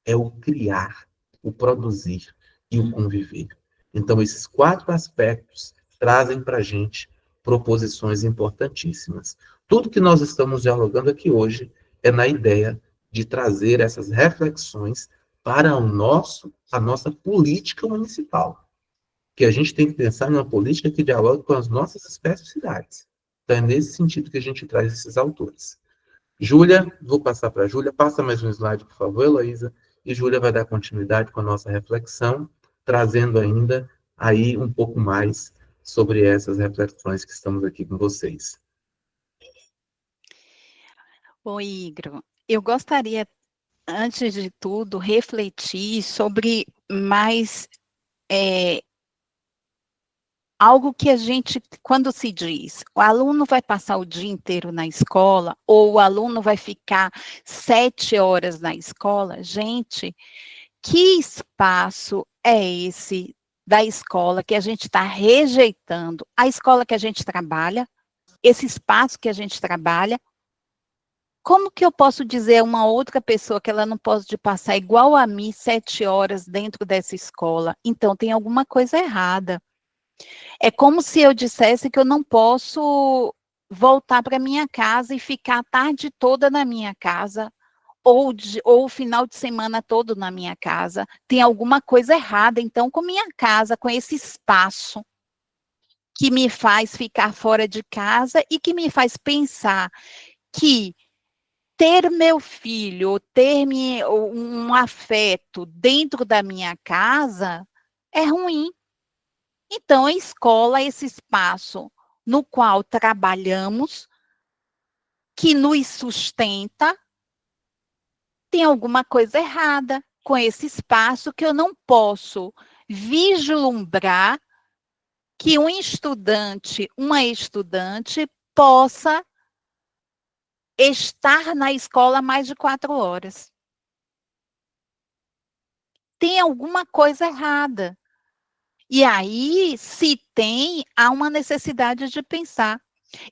[SPEAKER 1] é o criar, o produzir e o conviver. Então, esses 4 aspectos trazem para a gente proposições importantíssimas. Tudo que nós estamos dialogando aqui hoje é na ideia de trazer essas reflexões para a nossa política municipal, que a gente tem que pensar em uma política que dialogue com as nossas especificidades. Então, é nesse sentido que a gente traz esses autores. Júlia, vou passar para a Júlia. Passa mais um slide, por favor, Heloísa. E Júlia vai dar continuidade com a nossa reflexão, trazendo ainda aí um pouco mais sobre essas reflexões que estamos aqui com vocês.
[SPEAKER 2] Oi, Igor. Eu gostaria, antes de tudo, refletir sobre mais algo que a gente, quando se diz, o aluno vai passar o dia inteiro na escola, ou o aluno vai ficar 7 horas na escola, gente, que espaço é esse da escola que a gente está rejeitando? A escola que a gente trabalha, esse espaço que a gente trabalha, como que eu posso dizer a uma outra pessoa que ela não pode passar igual a mim 7 horas dentro dessa escola? Então, tem alguma coisa errada. É como se eu dissesse que eu não posso voltar para minha casa e ficar a tarde toda na minha casa, ou o final de semana todo na minha casa. Tem alguma coisa errada, então, com minha casa, com esse espaço que me faz ficar fora de casa e que me faz pensar que ter meu filho, ter um afeto dentro da minha casa é ruim. Então, a escola é esse espaço no qual trabalhamos, que nos sustenta, tem alguma coisa errada com esse espaço que eu não posso vislumbrar que um estudante, uma estudante, possa estar na escola mais de 4 horas. Tem alguma coisa errada. E aí, se tem, há uma necessidade de pensar.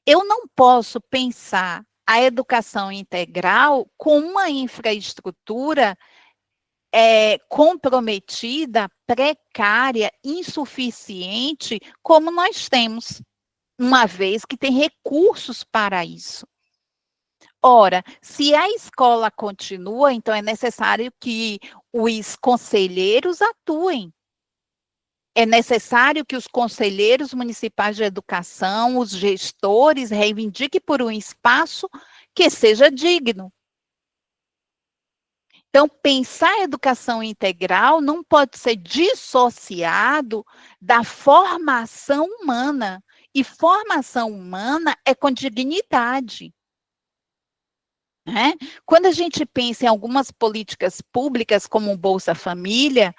[SPEAKER 2] Eu não posso pensar a educação integral com uma infraestrutura comprometida, precária, insuficiente, como nós temos, uma vez que tem recursos para isso. Ora, se a escola continua, então é necessário que os conselheiros atuem. É necessário que os conselheiros municipais de educação, os gestores, reivindiquem por um espaço que seja digno. Então, pensar a educação integral não pode ser dissociado da formação humana. E formação humana é com dignidade. Né? Quando a gente pensa em algumas políticas públicas, como o Bolsa Família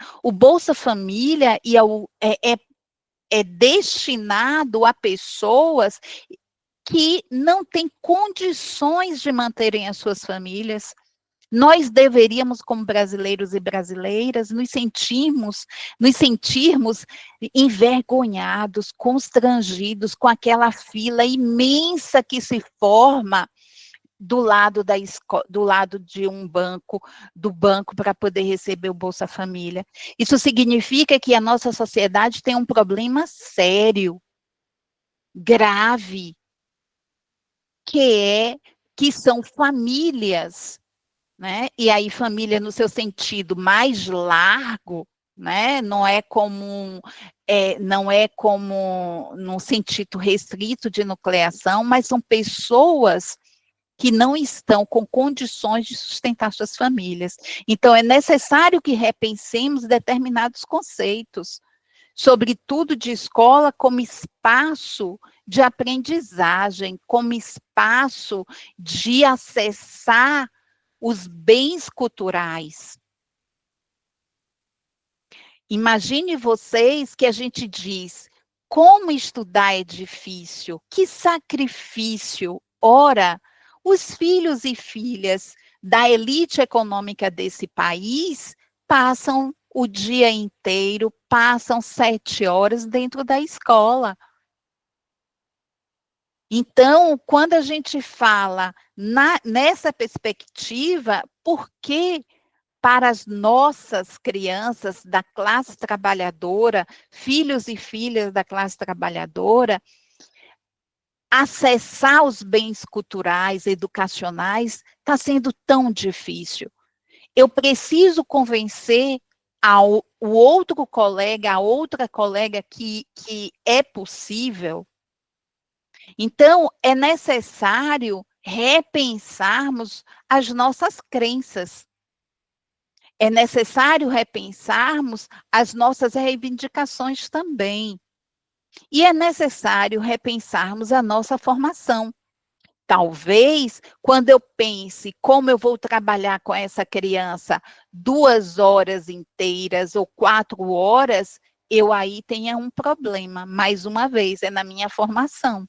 [SPEAKER 2] é destinado a pessoas que não têm condições de manterem as suas famílias. Nós deveríamos, como brasileiros e brasileiras, nos sentirmos envergonhados, constrangidos com aquela fila imensa que se forma do lado de um banco, do banco para poder receber o Bolsa Família. Isso significa que a nossa sociedade tem um problema sério. grave, que são famílias, né? E aí família no seu sentido mais largo, né? Não é como no sentido restrito de nucleação, mas são pessoas que não estão com condições de sustentar suas famílias. Então, é necessário que repensemos determinados conceitos, sobretudo de escola como espaço de aprendizagem, como espaço de acessar os bens culturais. Imagine vocês que a gente diz, como estudar é difícil, que sacrifício. Ora, os filhos e filhas da elite econômica desse país passam o dia inteiro, passam 7 horas dentro da escola. Então, quando a gente fala nessa perspectiva, por que para as nossas crianças da classe trabalhadora, filhos e filhas da classe trabalhadora, acessar os bens culturais, educacionais, está sendo tão difícil? Eu preciso convencer o outro colega, a outra colega que é possível. Então, é necessário repensarmos as nossas crenças. É necessário repensarmos as nossas reivindicações também. E é necessário repensarmos a nossa formação. Talvez, quando eu pense como eu vou trabalhar com essa criança 2 horas inteiras ou 4 horas, eu aí tenha um problema. Mais uma vez, é na minha formação.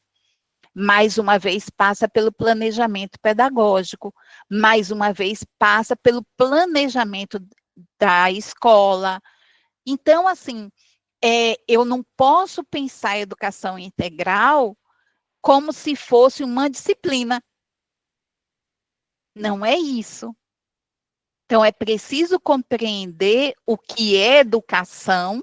[SPEAKER 2] Mais uma vez, passa pelo planejamento pedagógico. Mais uma vez, passa pelo planejamento da escola. Então, assim, eu não posso pensar a educação integral como se fosse uma disciplina. Não é isso. Então, é preciso compreender o que é educação,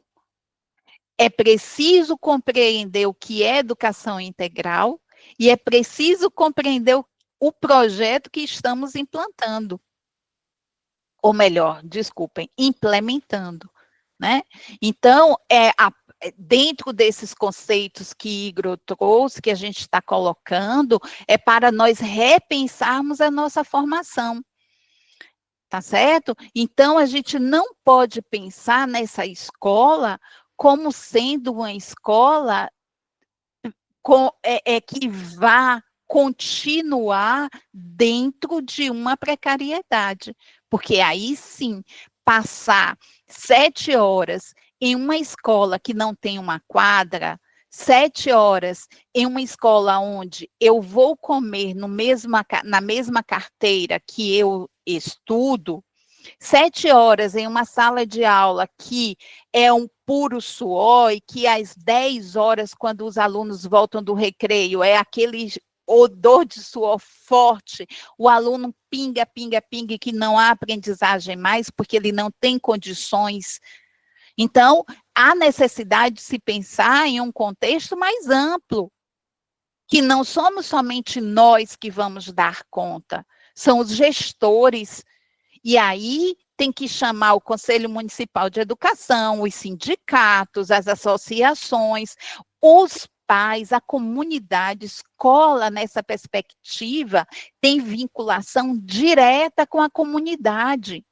[SPEAKER 2] é preciso compreender o que é educação integral e é preciso compreender o projeto que estamos implantando. Ou melhor, desculpem, implementando, né? Então, dentro desses conceitos que Igor trouxe, que a gente está colocando, é para nós repensarmos a nossa formação. Tá certo? Então, a gente não pode pensar nessa escola como sendo uma escola que vá continuar dentro de uma precariedade, porque aí sim, passar 7 horas em uma escola que não tem uma quadra, 7 horas em uma escola onde eu vou comer na mesma carteira que eu estudo, 7 horas em uma sala de aula que é um puro suor e que às 10 horas, quando os alunos voltam do recreio, é aquele odor de suor forte, o aluno pinga, pinga, pinga, que não há aprendizagem mais, porque ele não tem condições. Então, há necessidade de se pensar em um contexto mais amplo, que não somos somente nós que vamos dar conta, são os gestores. E aí tem que chamar o Conselho Municipal de Educação, os sindicatos, as associações, os pais, a comunidade, escola, nessa perspectiva, tem vinculação direta com a comunidade.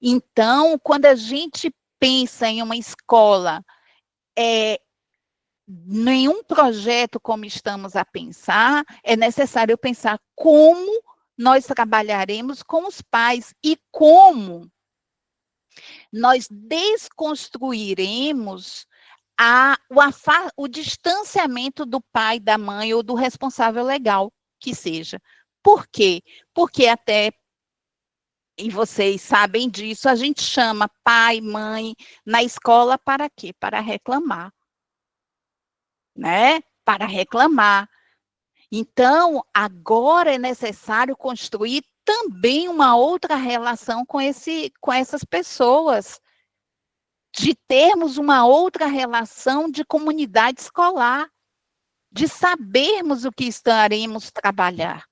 [SPEAKER 2] Então, quando a gente pensa em uma escola, nenhum projeto como estamos a pensar, é necessário pensar como nós trabalharemos com os pais e como nós desconstruiremos o distanciamento do pai, da mãe ou do responsável legal, que seja. Por quê? Porque até, e vocês sabem disso, a gente chama pai, mãe na escola para quê? Para reclamar, né? Para reclamar. Então, agora é necessário construir também uma outra relação com essas pessoas, de termos uma outra relação de comunidade escolar. de sabermos o que estaremos trabalhar,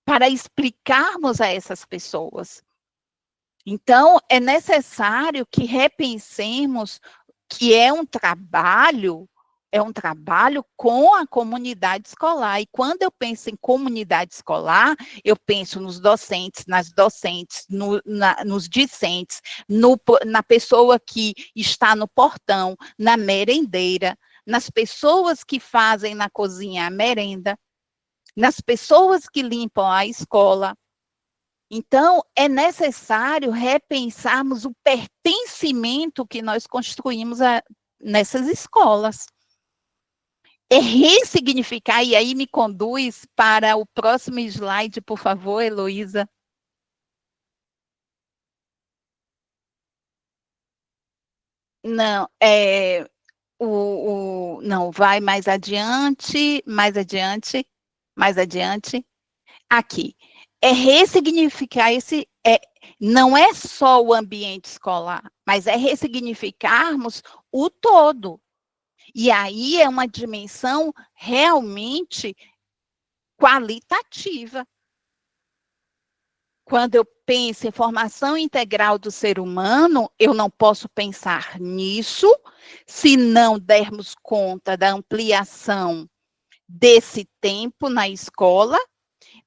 [SPEAKER 2] para explicarmos a essas pessoas. Então, é necessário que repensemos que é um trabalho com a comunidade escolar. E quando eu penso em comunidade escolar, eu penso nos docentes, nas docentes, nos discentes, na pessoa que está no portão, na merendeira, nas pessoas que fazem na cozinha a merenda, nas pessoas que limpam a escola. Então, é necessário repensarmos o pertencimento que nós construímos nessas escolas. É ressignificar, e aí me conduz para o próximo slide, por favor, Heloísa. Não, não, vai mais adiante, mais adiante, mais adiante. Aqui. É ressignificar não é só o ambiente escolar, mas é ressignificarmos o todo. E aí é uma dimensão realmente qualitativa. Quando eu penso em formação integral do ser humano, eu não posso pensar nisso se não dermos conta da ampliação desse tempo na escola,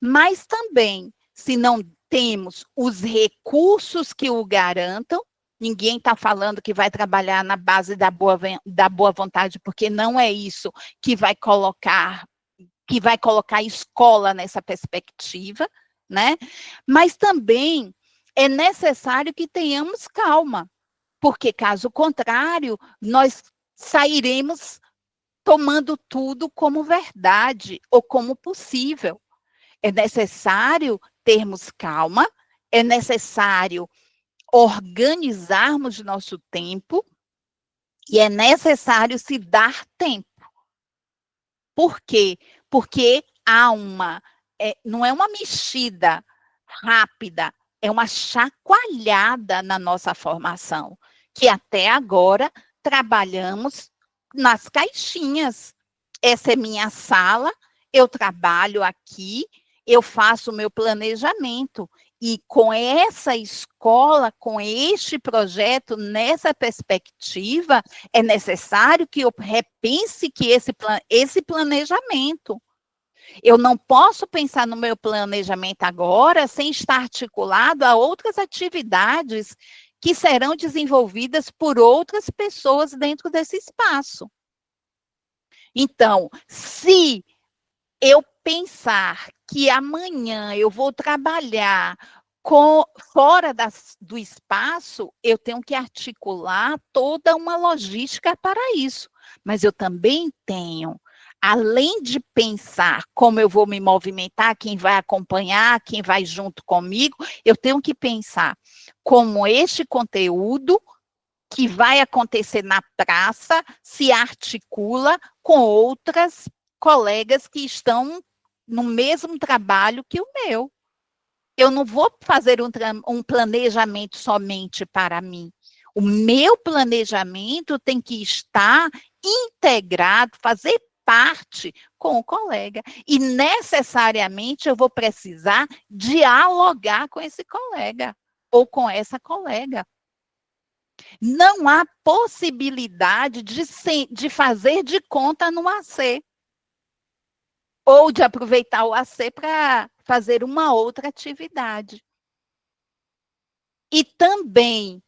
[SPEAKER 2] mas também, se não temos os recursos que o garantam, ninguém está falando que vai trabalhar na base da boa vontade, porque não é isso que vai colocar a escola nessa perspectiva, né? Mas também é necessário que tenhamos calma, porque caso contrário, nós sairemos tomando tudo como verdade ou como possível. É necessário termos calma, é necessário organizarmos nosso tempo e é necessário se dar tempo. Por quê? Porque não é uma mexida rápida, é uma chacoalhada na nossa formação, que até agora trabalhamos nas caixinhas. Essa é minha sala, eu trabalho aqui, eu faço o meu planejamento. E com essa escola, com este projeto, nessa perspectiva, é necessário que eu repense que esse planejamento. Eu não posso pensar no meu planejamento agora sem estar articulado a outras atividades que serão desenvolvidas por outras pessoas dentro desse espaço. Então, se eu pensar que amanhã eu vou trabalhar fora do espaço, eu tenho que articular toda uma logística para isso. Mas eu também tenho, além de pensar como eu vou me movimentar, quem vai acompanhar, quem vai junto comigo, eu tenho que pensar como este conteúdo que vai acontecer na praça se articula com outras colegas que estão no mesmo trabalho que o meu. Eu não vou fazer um planejamento somente para mim. O meu planejamento tem que estar integrado, fazer parte com o colega. E necessariamente eu vou precisar dialogar com esse colega ou com essa colega. Não há possibilidade de fazer de conta no AC. Ou de aproveitar o AC para fazer uma outra atividade. E também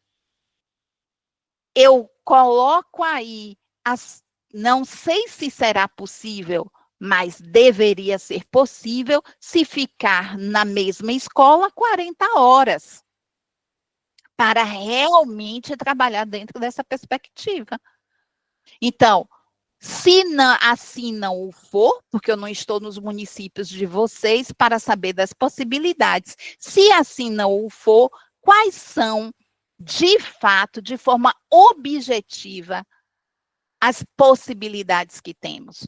[SPEAKER 2] eu coloco aí, não sei se será possível, mas deveria ser possível se ficar na mesma escola 40 horas, para realmente trabalhar dentro dessa perspectiva. Então, se assim não o for, porque eu não estou nos municípios de vocês para saber das possibilidades, se assim não o for, quais são, de fato, de forma objetiva, as possibilidades que temos?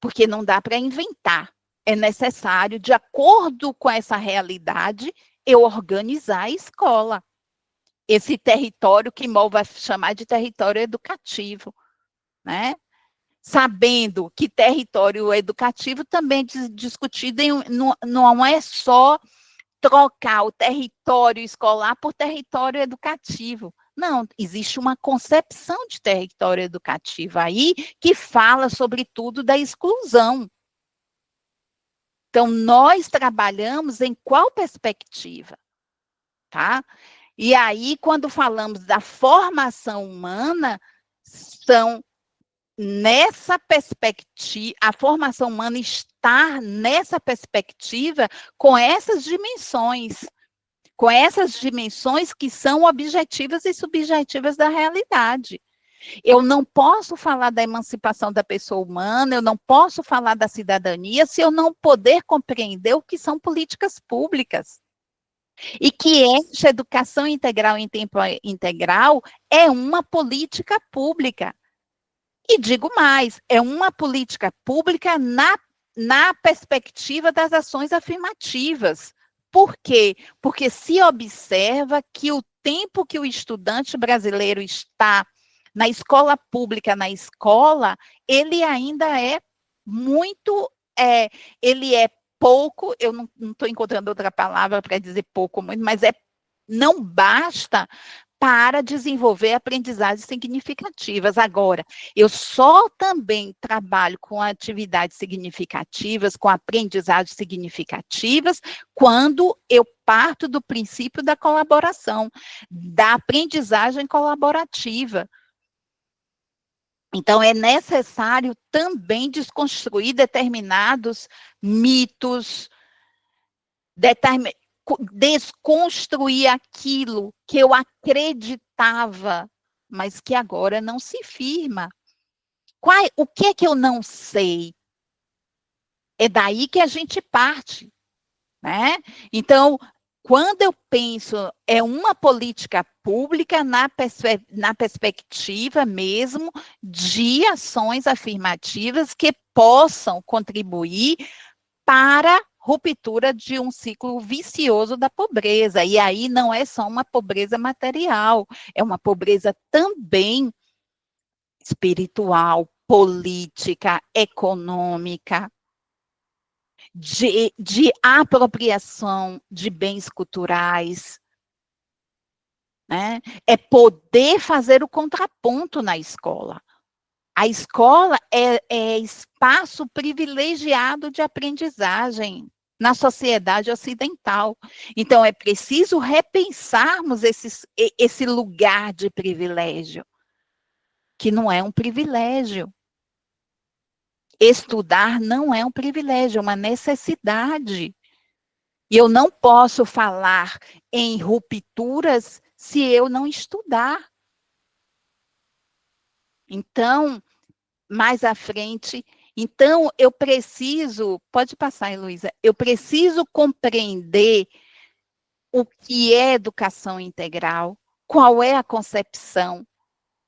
[SPEAKER 2] Porque não dá para inventar. É necessário, de acordo com essa realidade, eu organizar a escola. Esse território que Moll vai chamar de território educativo, né? sabendo que território educativo também é discutido, não é só trocar o território escolar por território educativo. Não, existe uma concepção de território educativo aí que fala, sobretudo, da exclusão. Então, nós trabalhamos em qual perspectiva? Tá? E aí, quando falamos da formação humana, são nessa perspectiva, a formação humana está nessa perspectiva com essas dimensões que são objetivas e subjetivas da realidade. Eu não posso falar da emancipação da pessoa humana, eu não posso falar da cidadania se eu não poder compreender o que são políticas públicas. E que essa educação integral em tempo integral é uma política pública. E digo mais, é uma política pública na perspectiva das ações afirmativas. Por quê? Porque se observa que o tempo que o estudante brasileiro está na escola pública, na escola, ele ainda é muito, ele é pouco, eu não estou encontrando outra palavra para dizer pouco, muito, mas não basta para desenvolver aprendizagens significativas. Agora, eu só também trabalho com atividades significativas, com aprendizagens significativas, quando eu parto do princípio da colaboração, da aprendizagem colaborativa. Então, é necessário também desconstruir determinados mitos, desconstruir aquilo que eu acreditava, mas que agora não se firma. O que é que eu não sei? É daí que a gente parte, né? Então, quando eu penso, é uma política pública na perspectiva mesmo de ações afirmativas que possam contribuir para ruptura de um ciclo vicioso da pobreza. E aí não é só uma pobreza material, é uma pobreza também espiritual, política, econômica, de apropriação de bens culturais. Né? É poder fazer o contraponto na escola. A escola é espaço privilegiado de aprendizagem na sociedade ocidental. Então, é preciso repensarmos esse lugar de privilégio, que não é um privilégio. Estudar não é um privilégio, é uma necessidade. E eu não posso falar em rupturas se eu não estudar. Então, mais à frente, então eu preciso, pode passar, Heloísa, eu preciso compreender o que é educação integral, qual é a concepção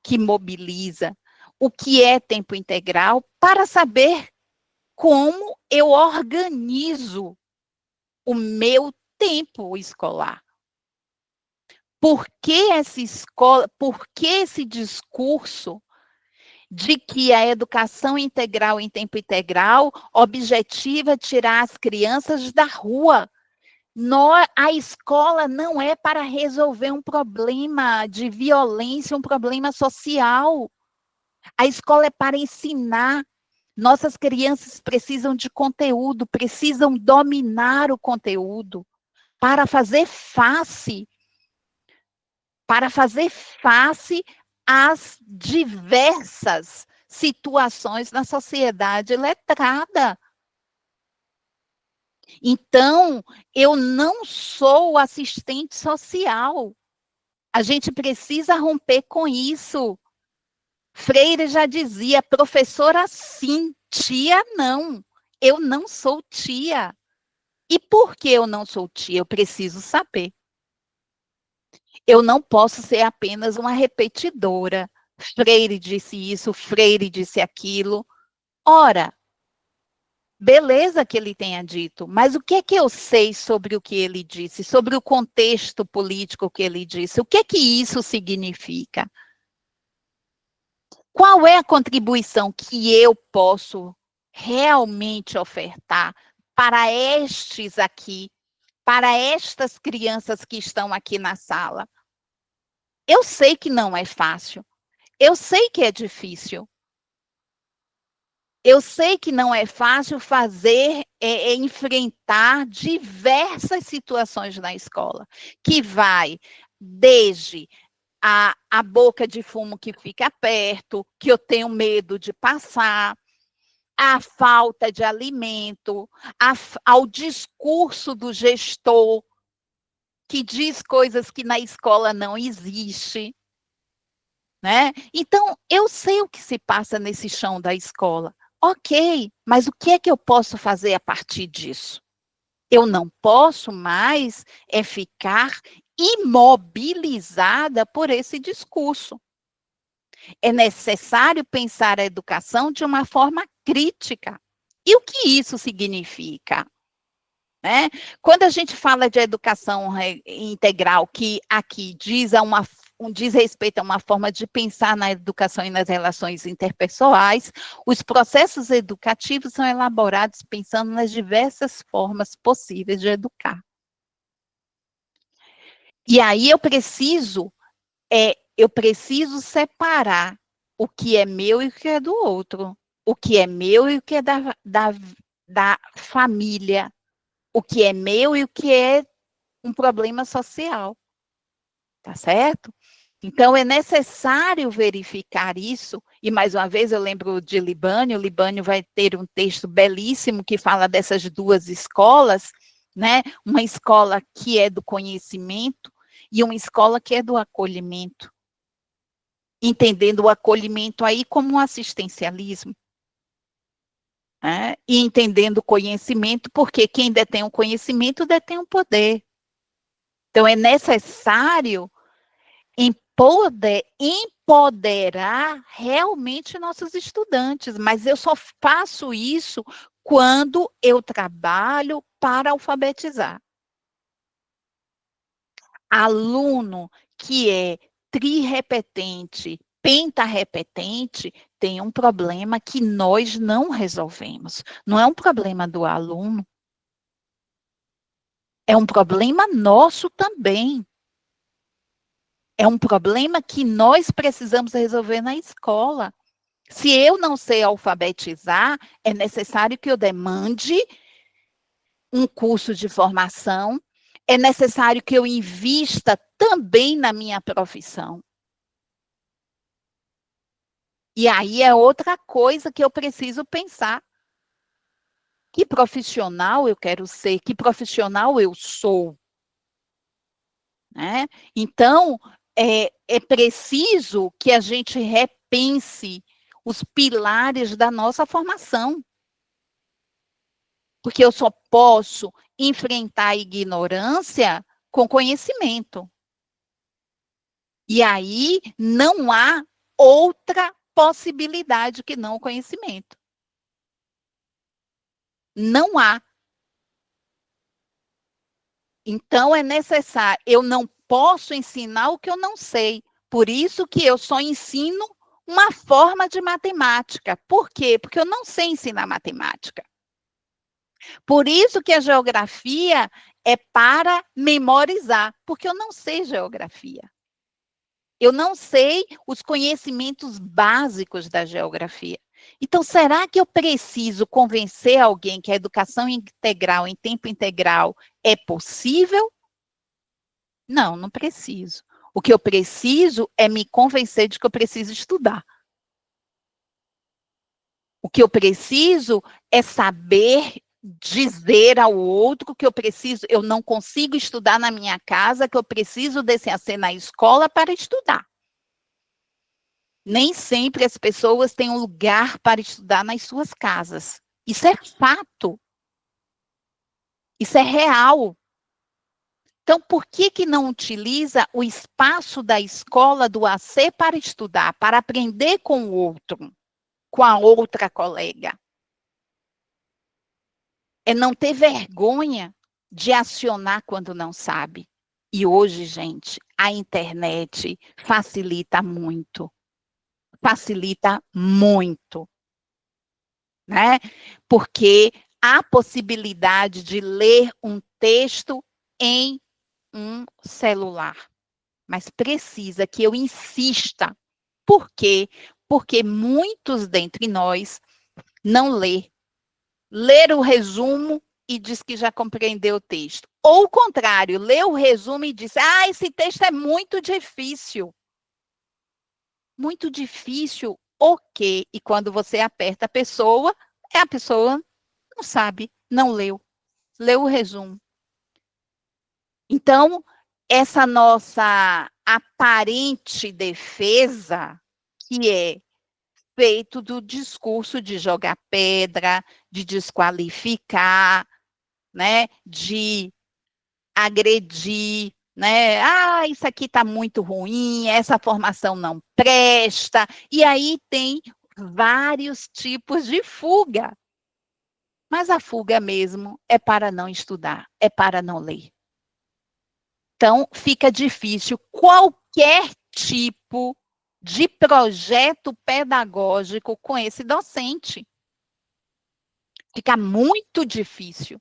[SPEAKER 2] que mobiliza, o que é tempo integral, para saber como eu organizo o meu tempo escolar. Por que essa escola, por que esse discurso de que a educação integral em tempo integral objetiva tirar as crianças da rua? A escola não é para resolver um problema de violência, um problema social. A escola é para ensinar. Nossas crianças precisam de conteúdo, precisam dominar o conteúdo para fazer face às diversas situações na sociedade letrada. Então, eu não sou assistente social. A gente precisa romper com isso. Freire já dizia, professora sim, tia não. Eu não sou tia. E por que eu não sou tia? Eu preciso saber. Eu não posso ser apenas uma repetidora. Freire disse isso, Freire disse aquilo. Ora, beleza que ele tenha dito, mas o que é que eu sei sobre o que ele disse, sobre o contexto político que ele disse? O que é que isso significa? Qual é a contribuição que eu posso realmente ofertar para estes aqui, para estas crianças que estão aqui na sala? Eu sei que não é fácil, eu sei que é difícil. Eu sei que não é fácil enfrentar diversas situações na escola, que vai desde a boca de fumo que fica perto, que eu tenho medo de passar, a falta de alimento, ao discurso do gestor, que diz coisas que na escola não existe, né? Então, eu sei o que se passa nesse chão da escola. Ok, mas o que é que eu posso fazer a partir disso? Eu não posso mais ficar imobilizada por esse discurso. É necessário pensar a educação de uma forma crítica. E o que isso significa? Né? Quando a gente fala de educação integral, que aqui diz respeito a uma forma de pensar na educação e nas relações interpessoais, os processos educativos são elaborados pensando nas diversas formas possíveis de educar. E aí eu preciso separar o que é meu e o que é do outro, o que é meu e o que é da família, o que é meu e o que é um problema social, tá certo? Então, é necessário verificar isso, e mais uma vez eu lembro de Libânio. Libânio vai ter um texto belíssimo que fala dessas duas escolas, né? Uma escola que é do conhecimento e uma escola que é do acolhimento, entendendo o acolhimento aí como um assistencialismo, né? E entendendo o conhecimento, porque quem detém o conhecimento detém o poder. Então, é necessário empoderar realmente nossos estudantes, mas eu só faço isso quando eu trabalho para alfabetizar. Aluno que é trirrepetente, pentarrepetente, tem um problema que nós não resolvemos. Não é um problema do aluno, é um problema nosso também. É um problema que nós precisamos resolver na escola. Se eu não sei alfabetizar, é necessário que eu demande um curso de formação, é necessário que eu invista também na minha profissão. E aí é outra coisa que eu preciso pensar. Que profissional eu quero ser? Que profissional eu sou? Né? Então, é preciso que a gente repense os pilares da nossa formação. Porque eu só posso enfrentar a ignorância com conhecimento. E aí não há outra possibilidade que não o conhecimento. Não há. Então é necessário, eu não posso ensinar o que eu não sei. Por isso que eu só ensino uma forma de matemática. Por quê? Porque eu não sei ensinar matemática. Por isso que a geografia é para memorizar, porque eu não sei geografia. Eu não sei os conhecimentos básicos da geografia. Então, será que eu preciso convencer alguém que a educação integral, em tempo integral, é possível? Não, não preciso. O que eu preciso é me convencer de que eu preciso estudar. O que eu preciso é saber dizer ao outro que eu não consigo estudar na minha casa, que eu preciso descer a ser na escola para estudar. Nem sempre as pessoas têm um lugar para estudar nas suas casas. Isso é fato. Isso é real. Então, por que não utiliza o espaço da escola do AC para estudar, para aprender com o outro, com a outra colega? É não ter vergonha de acionar quando não sabe. E hoje, gente, a internet facilita muito. facilita muito, né? Porque há possibilidade de ler um texto em um celular, mas precisa que eu insista. Por quê? Porque muitos dentre nós não lê. Lê o resumo e diz que já compreendeu o texto. Ou o contrário, lê o resumo e diz, esse texto é muito difícil. Muito difícil o quê? E quando você aperta a pessoa não sabe, não leu. Leu o resumo. Então, essa nossa aparente defesa, que é feito do discurso de jogar pedra, de desqualificar, né, de agredir, né? Isso aqui está muito ruim, essa formação não presta. E aí tem vários tipos de fuga. Mas a fuga mesmo é para não estudar, é para não ler. Então, fica difícil qualquer tipo de projeto pedagógico com esse docente. Fica muito difícil,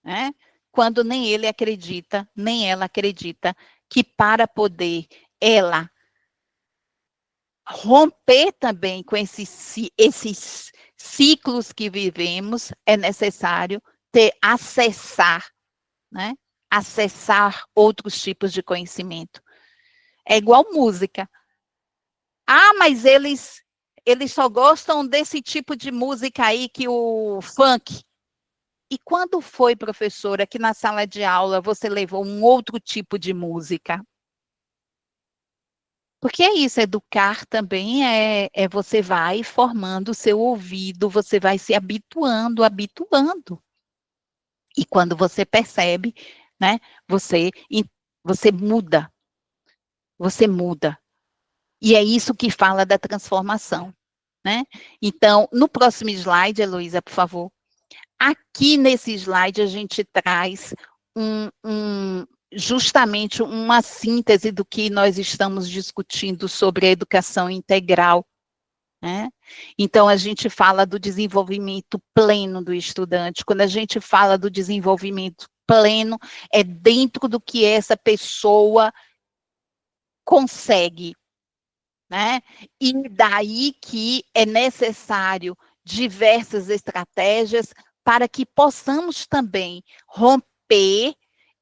[SPEAKER 2] né? Quando nem ele acredita, nem ela acredita que para poder ela romper também com esses ciclos que vivemos, é necessário acessar, né? Acessar outros tipos de conhecimento. É igual música. Mas eles só gostam desse tipo de música aí, que o funk. E quando foi, professora, que na sala de aula você levou um outro tipo de música? Porque é isso, educar também é você vai formando o seu ouvido, você vai se habituando. E quando você percebe, né, você muda, você muda. E é isso que fala da transformação, né? Então, no próximo slide, Heloísa, por favor. Aqui nesse slide a gente traz justamente uma síntese do que nós estamos discutindo sobre a educação integral, né? Então, a gente fala do desenvolvimento pleno do estudante. Quando a gente fala do desenvolvimento pleno, é dentro do que essa pessoa consegue, né? E daí que é necessário diversas estratégias para que possamos também romper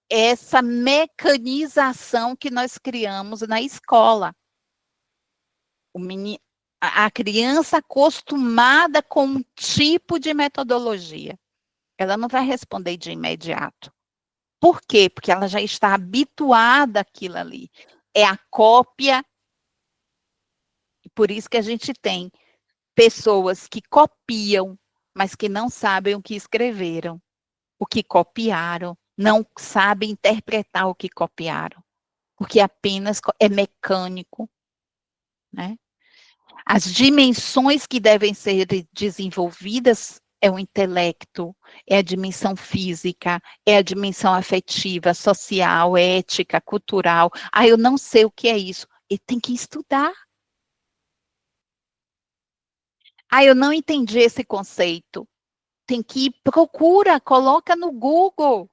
[SPEAKER 2] essa mecanização que nós criamos na escola. A criança acostumada com um tipo de metodologia, ela não vai responder de imediato. Por quê? Porque ela já está habituada àquilo ali. É a cópia. Por isso que a gente tem pessoas que copiam, mas que não sabem o que escreveram, o que copiaram, não sabem interpretar o que copiaram, porque apenas é mecânico, né? As dimensões que devem ser desenvolvidas é o intelecto, é a dimensão física, é a dimensão afetiva, social, ética, cultural. Eu não sei o que é isso. E tem que estudar. Eu não entendi esse conceito. Tem que procura, coloca no Google.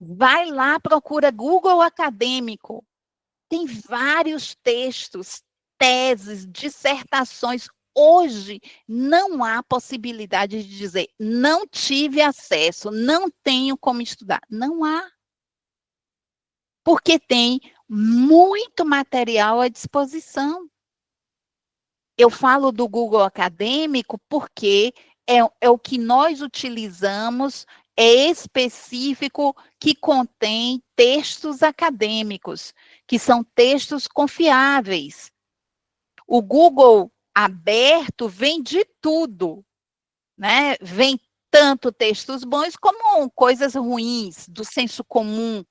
[SPEAKER 2] Vai lá, procura Google Acadêmico. Tem vários textos, teses, dissertações. Hoje não há possibilidade de dizer não tive acesso, não tenho como estudar. Não há. Porque tem muito material à disposição. Eu falo do Google Acadêmico porque é o que nós utilizamos, é específico, que contém textos acadêmicos, que são textos confiáveis. O Google aberto vem de tudo, né? Vem tanto textos bons como coisas ruins, do senso comum.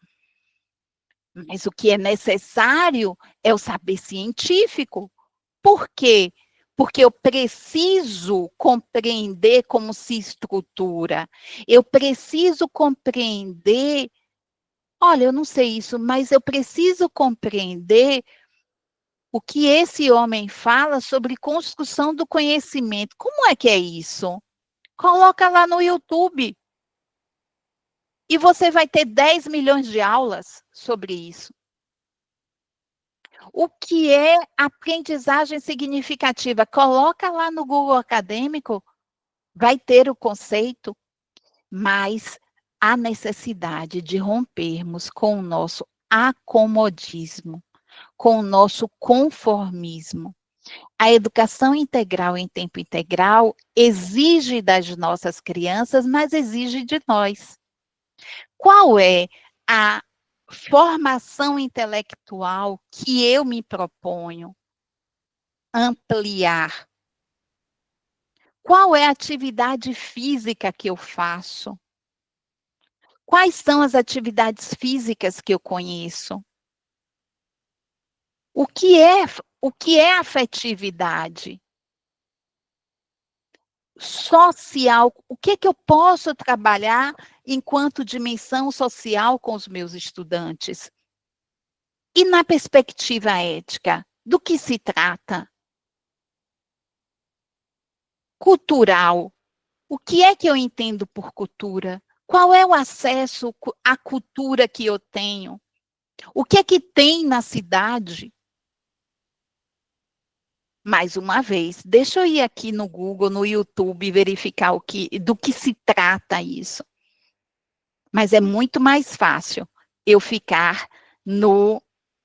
[SPEAKER 2] Mas o que é necessário é o saber científico. Por quê? Porque eu preciso compreender como se estrutura. Eu preciso compreender. Olha, eu não sei isso, mas eu preciso compreender o que esse homem fala sobre construção do conhecimento. Como é que é isso? Coloca lá no YouTube. E você vai ter 10 milhões de aulas sobre isso. O que é aprendizagem significativa? Coloca lá no Google Acadêmico, vai ter o conceito, mas a necessidade de rompermos com o nosso acomodismo, com o nosso conformismo. A educação integral em tempo integral exige das nossas crianças, mas exige de nós. Qual é a formação intelectual que eu me proponho ampliar? Qual é a atividade física que eu faço? Quais são as atividades físicas que eu conheço? O que é afetividade? Social, o que eu posso trabalhar enquanto dimensão social com os meus estudantes? E na perspectiva ética, do que se trata? Cultural, o que é que eu entendo por cultura? Qual é o acesso à cultura que eu tenho? O que é que tem na cidade? Mais uma vez, deixa eu ir aqui no Google, no YouTube, verificar do que se trata isso. Mas é muito mais fácil eu ficar na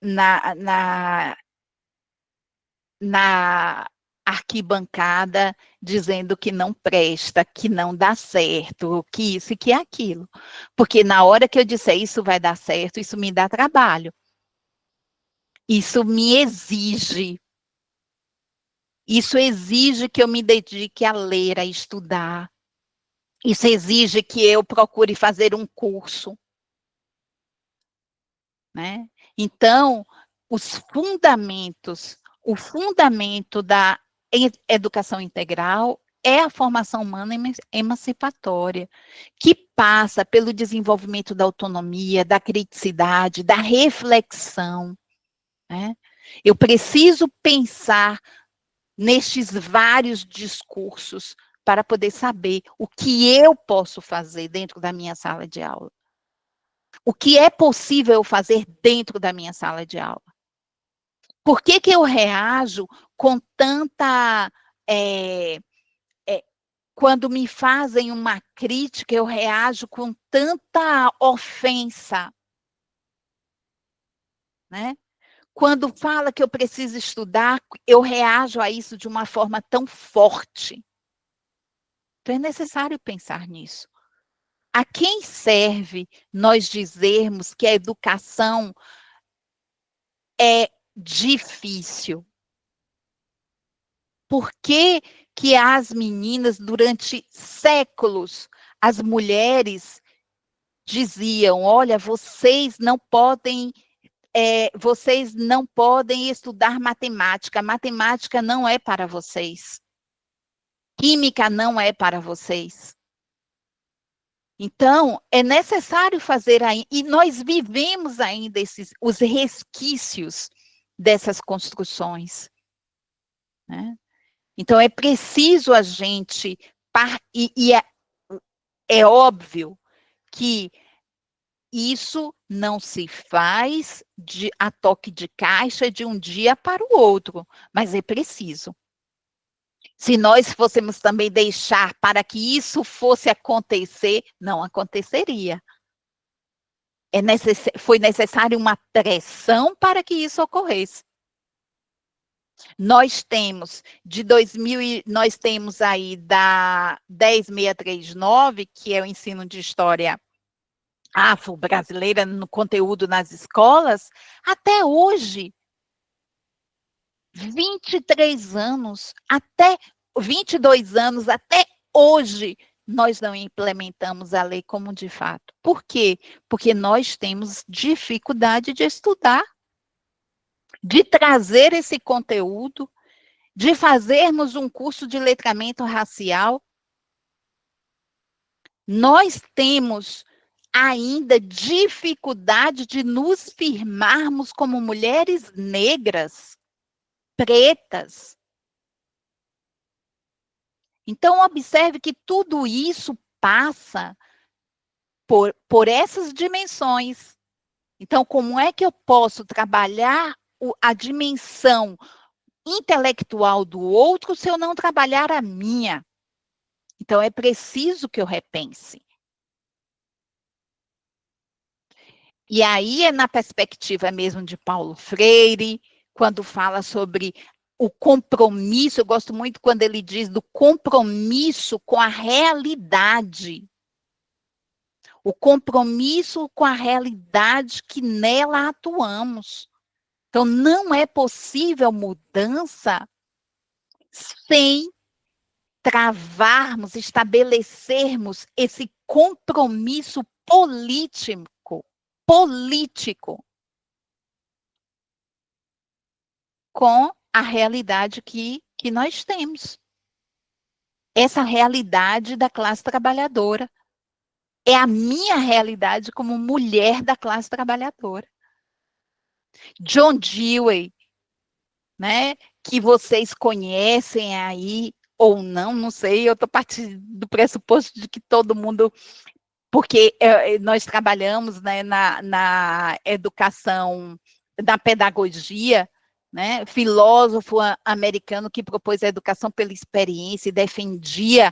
[SPEAKER 2] arquibancada dizendo que não presta, que não dá certo, que isso e que aquilo. Porque na hora que eu disser isso vai dar certo, isso me dá trabalho. Isso me exige. Isso exige que eu me dedique a ler, a estudar. Isso exige que eu procure fazer um curso. Né? Então, os fundamentos, o fundamento da educação integral é a formação humana emancipatória, que passa pelo desenvolvimento da autonomia, da criticidade, da reflexão. Né? Eu preciso pensar nestes vários discursos para poder saber o que eu posso fazer dentro da minha sala de aula. O que é possível eu fazer dentro da minha sala de aula? Por que eu reajo com tanta... quando me fazem uma crítica, eu reajo com tanta ofensa, né? Quando fala que eu preciso estudar, eu reajo a isso de uma forma tão forte. Então, é necessário pensar nisso. A quem serve nós dizermos que a educação é difícil? Por que que as meninas, durante séculos, as mulheres diziam, olha, vocês não podem estudar matemática, matemática não é para vocês, química não é para vocês. Então, é necessário fazer aí, e nós vivemos ainda os resquícios dessas construções, né? Então, é preciso a gente, é óbvio que isso não se faz a toque de caixa de um dia para o outro, mas é preciso. Se nós fôssemos também deixar para que isso fosse acontecer, não aconteceria. Foi necessário uma pressão para que isso ocorresse. Nós temos nós temos aí da 10639, que é o ensino de história afro-brasileira no conteúdo nas escolas, até hoje, 23 anos, até 22 anos, até hoje, nós não implementamos a lei como de fato. Por quê? Porque nós temos dificuldade de estudar, de trazer esse conteúdo, de fazermos um curso de letramento racial. Nós temos ainda dificuldade de nos firmarmos como mulheres negras. pretas. Então, observe que tudo isso passa por essas dimensões. Então, como é que eu posso trabalhar a dimensão intelectual do outro se eu não trabalhar a minha? Então, é preciso que eu repense. E aí é na perspectiva mesmo de Paulo Freire, quando fala sobre o compromisso, eu gosto muito quando ele diz do compromisso com a realidade. O compromisso com a realidade que nela atuamos. Então, não é possível mudança sem travarmos, estabelecermos esse compromisso político com a realidade que nós temos. Essa realidade da classe trabalhadora. É a minha realidade como mulher da classe trabalhadora. John Dewey, né, que vocês conhecem aí, ou não, não sei, eu estou partindo do pressuposto de que todo mundo, porque nós trabalhamos, né, na educação, na pedagogia, né, filósofo americano que propôs a educação pela experiência e defendia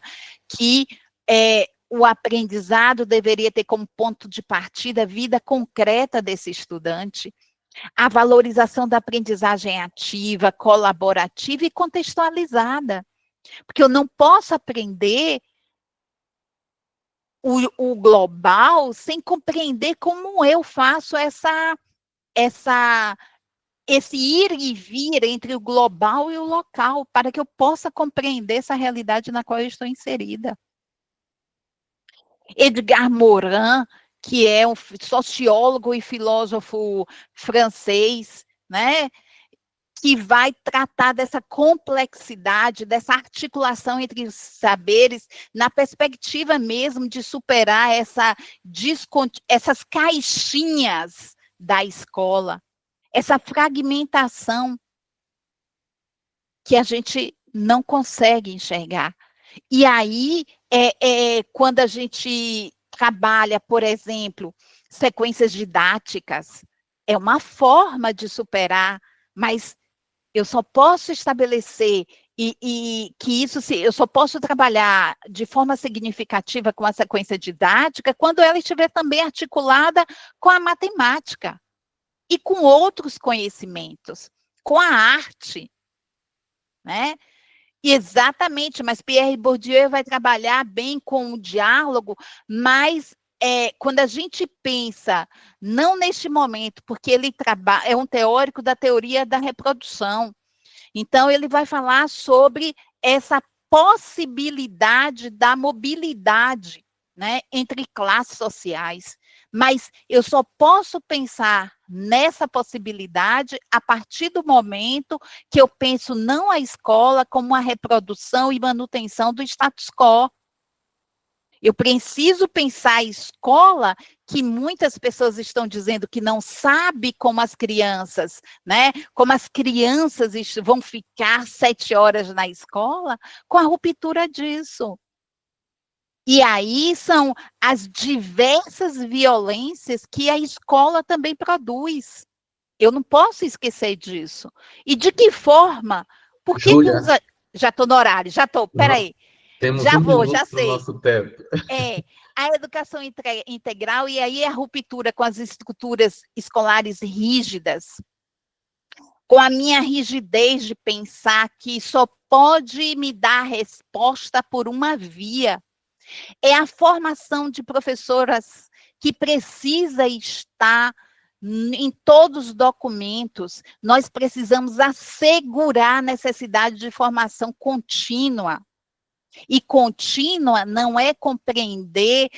[SPEAKER 2] que o aprendizado deveria ter como ponto de partida a vida concreta desse estudante, a valorização da aprendizagem ativa, colaborativa e contextualizada. Porque eu não posso aprender o global sem compreender como eu faço esse ir e vir entre o global e o local, para que eu possa compreender essa realidade na qual eu estou inserida. Edgar Morin, que é um sociólogo e filósofo francês, né, que vai tratar dessa complexidade, dessa articulação entre os saberes, na perspectiva mesmo de superar essas caixinhas da escola, essa fragmentação que a gente não consegue enxergar. E aí, quando a gente trabalha, por exemplo, sequências didáticas, é uma forma de superar, mas eu só posso estabelecer que isso, eu só posso trabalhar de forma significativa com a sequência didática quando ela estiver também articulada com a matemática e com outros conhecimentos, com a arte, né? Exatamente, mas Pierre Bourdieu vai trabalhar bem com o diálogo, mas quando a gente pensa, não neste momento, porque ele é um teórico da teoria da reprodução, então ele vai falar sobre essa possibilidade da mobilidade, né, entre classes sociais. Mas eu só posso pensar nessa possibilidade a partir do momento que eu penso não a escola como a reprodução e manutenção do status quo. Eu preciso pensar a escola, que muitas pessoas estão dizendo que não sabe como as crianças, né? Como as crianças vão ficar 7 horas na escola, com a ruptura disso. E aí são as diversas violências que a escola também produz. Eu não posso esquecer disso. E de que forma? Por que
[SPEAKER 1] Júlia,
[SPEAKER 2] já estou no horário, já estou, peraí.
[SPEAKER 1] Temos
[SPEAKER 2] Já
[SPEAKER 1] um
[SPEAKER 2] vou,
[SPEAKER 1] minuto
[SPEAKER 2] já
[SPEAKER 1] para o
[SPEAKER 2] sei.
[SPEAKER 1] nosso tempo.
[SPEAKER 2] A educação integral, e aí a ruptura com as estruturas escolares rígidas, com a minha rigidez de pensar que só pode me dar resposta por uma via. É a formação de professoras que precisa estar em todos os documentos. Nós precisamos assegurar a necessidade de formação contínua. E contínua não é compreender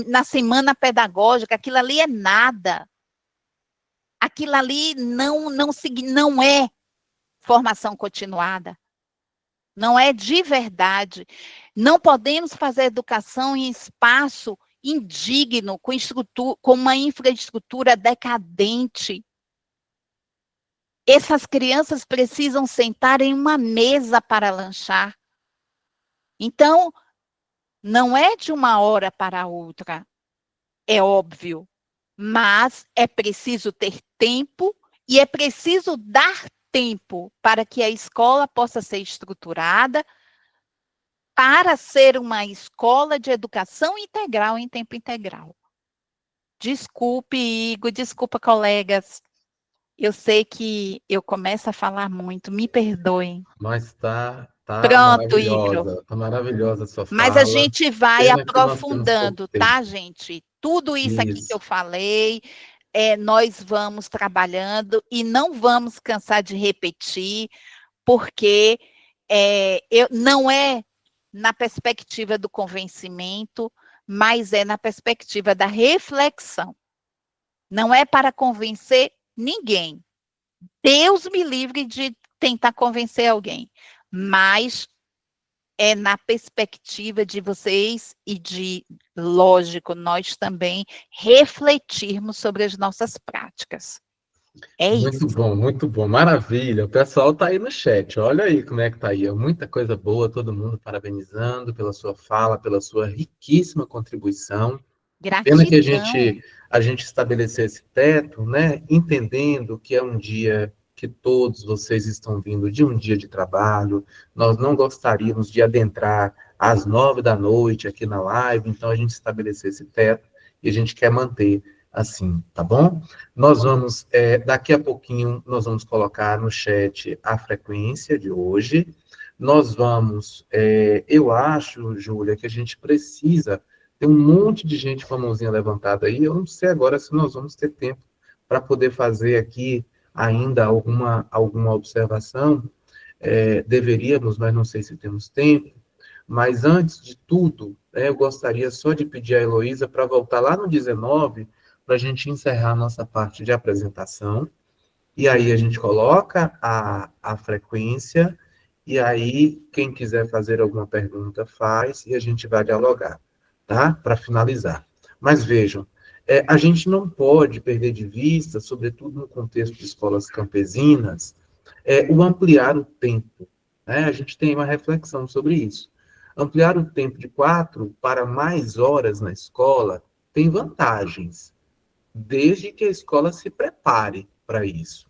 [SPEAKER 2] na semana pedagógica, aquilo ali é nada. Aquilo ali não é formação continuada. Não é de verdade. Não podemos fazer educação em espaço indigno, com uma infraestrutura decadente. Essas crianças precisam sentar em uma mesa para lanchar. Então, não é de uma hora para outra, é óbvio, mas é preciso ter tempo e é preciso dar tempo para que a escola possa ser estruturada para ser uma escola de educação integral em tempo integral. Desculpe, Igor, desculpa, colegas. Eu sei que eu começo a falar muito, me perdoem.
[SPEAKER 1] Mas
[SPEAKER 2] Pronto, Igor.
[SPEAKER 1] tá maravilhosa a sua
[SPEAKER 2] Mas a
[SPEAKER 1] fala.
[SPEAKER 2] gente vai
[SPEAKER 1] Pena que nós temos pouco
[SPEAKER 2] aprofundando,
[SPEAKER 1] tempo.
[SPEAKER 2] tá, gente? Tudo isso aqui que eu
[SPEAKER 1] Isso.
[SPEAKER 2] falei, nós vamos trabalhando e não vamos cansar de repetir, porque não é na perspectiva do convencimento, mas é na perspectiva da reflexão. Não é para convencer ninguém. Deus me livre de tentar convencer alguém, mas é na perspectiva de vocês e de, lógico, nós também refletirmos sobre as nossas práticas. É isso.
[SPEAKER 1] Muito bom, maravilha. O pessoal está aí no chat. Olha aí como é que tá aí. É muita coisa boa, todo mundo parabenizando pela sua fala, pela sua riquíssima contribuição. Pena que
[SPEAKER 2] Gratidão.
[SPEAKER 1] a gente estabeleceu esse teto, né? Entendendo que é um dia que todos vocês estão vindo de um dia de trabalho. Nós não gostaríamos de adentrar às 9 da noite aqui na live, então a gente estabeleceu esse teto e a gente quer manter assim, tá bom? Nós vamos, daqui a pouquinho, nós vamos colocar no chat a frequência de hoje. Nós vamos, eu acho, Júlia, que a gente precisa. Tem um monte de gente com a mãozinha levantada aí. Eu não sei agora se nós vamos ter tempo para poder fazer aqui ainda alguma observação. Deveríamos, mas não sei se temos tempo. Mas antes de tudo, eu gostaria só de pedir a Heloísa para voltar lá no 19, para a gente encerrar a nossa parte de apresentação. E aí a gente coloca a frequência, e aí quem quiser fazer alguma pergunta faz, e a gente vai dialogar, tá? Para finalizar. Mas vejam, a gente não pode perder de vista, sobretudo no contexto de escolas campesinas, o ampliar o tempo, né? A gente tem uma reflexão sobre isso. Ampliar o tempo de 4 para mais horas na escola tem vantagens, desde que a escola se prepare para isso.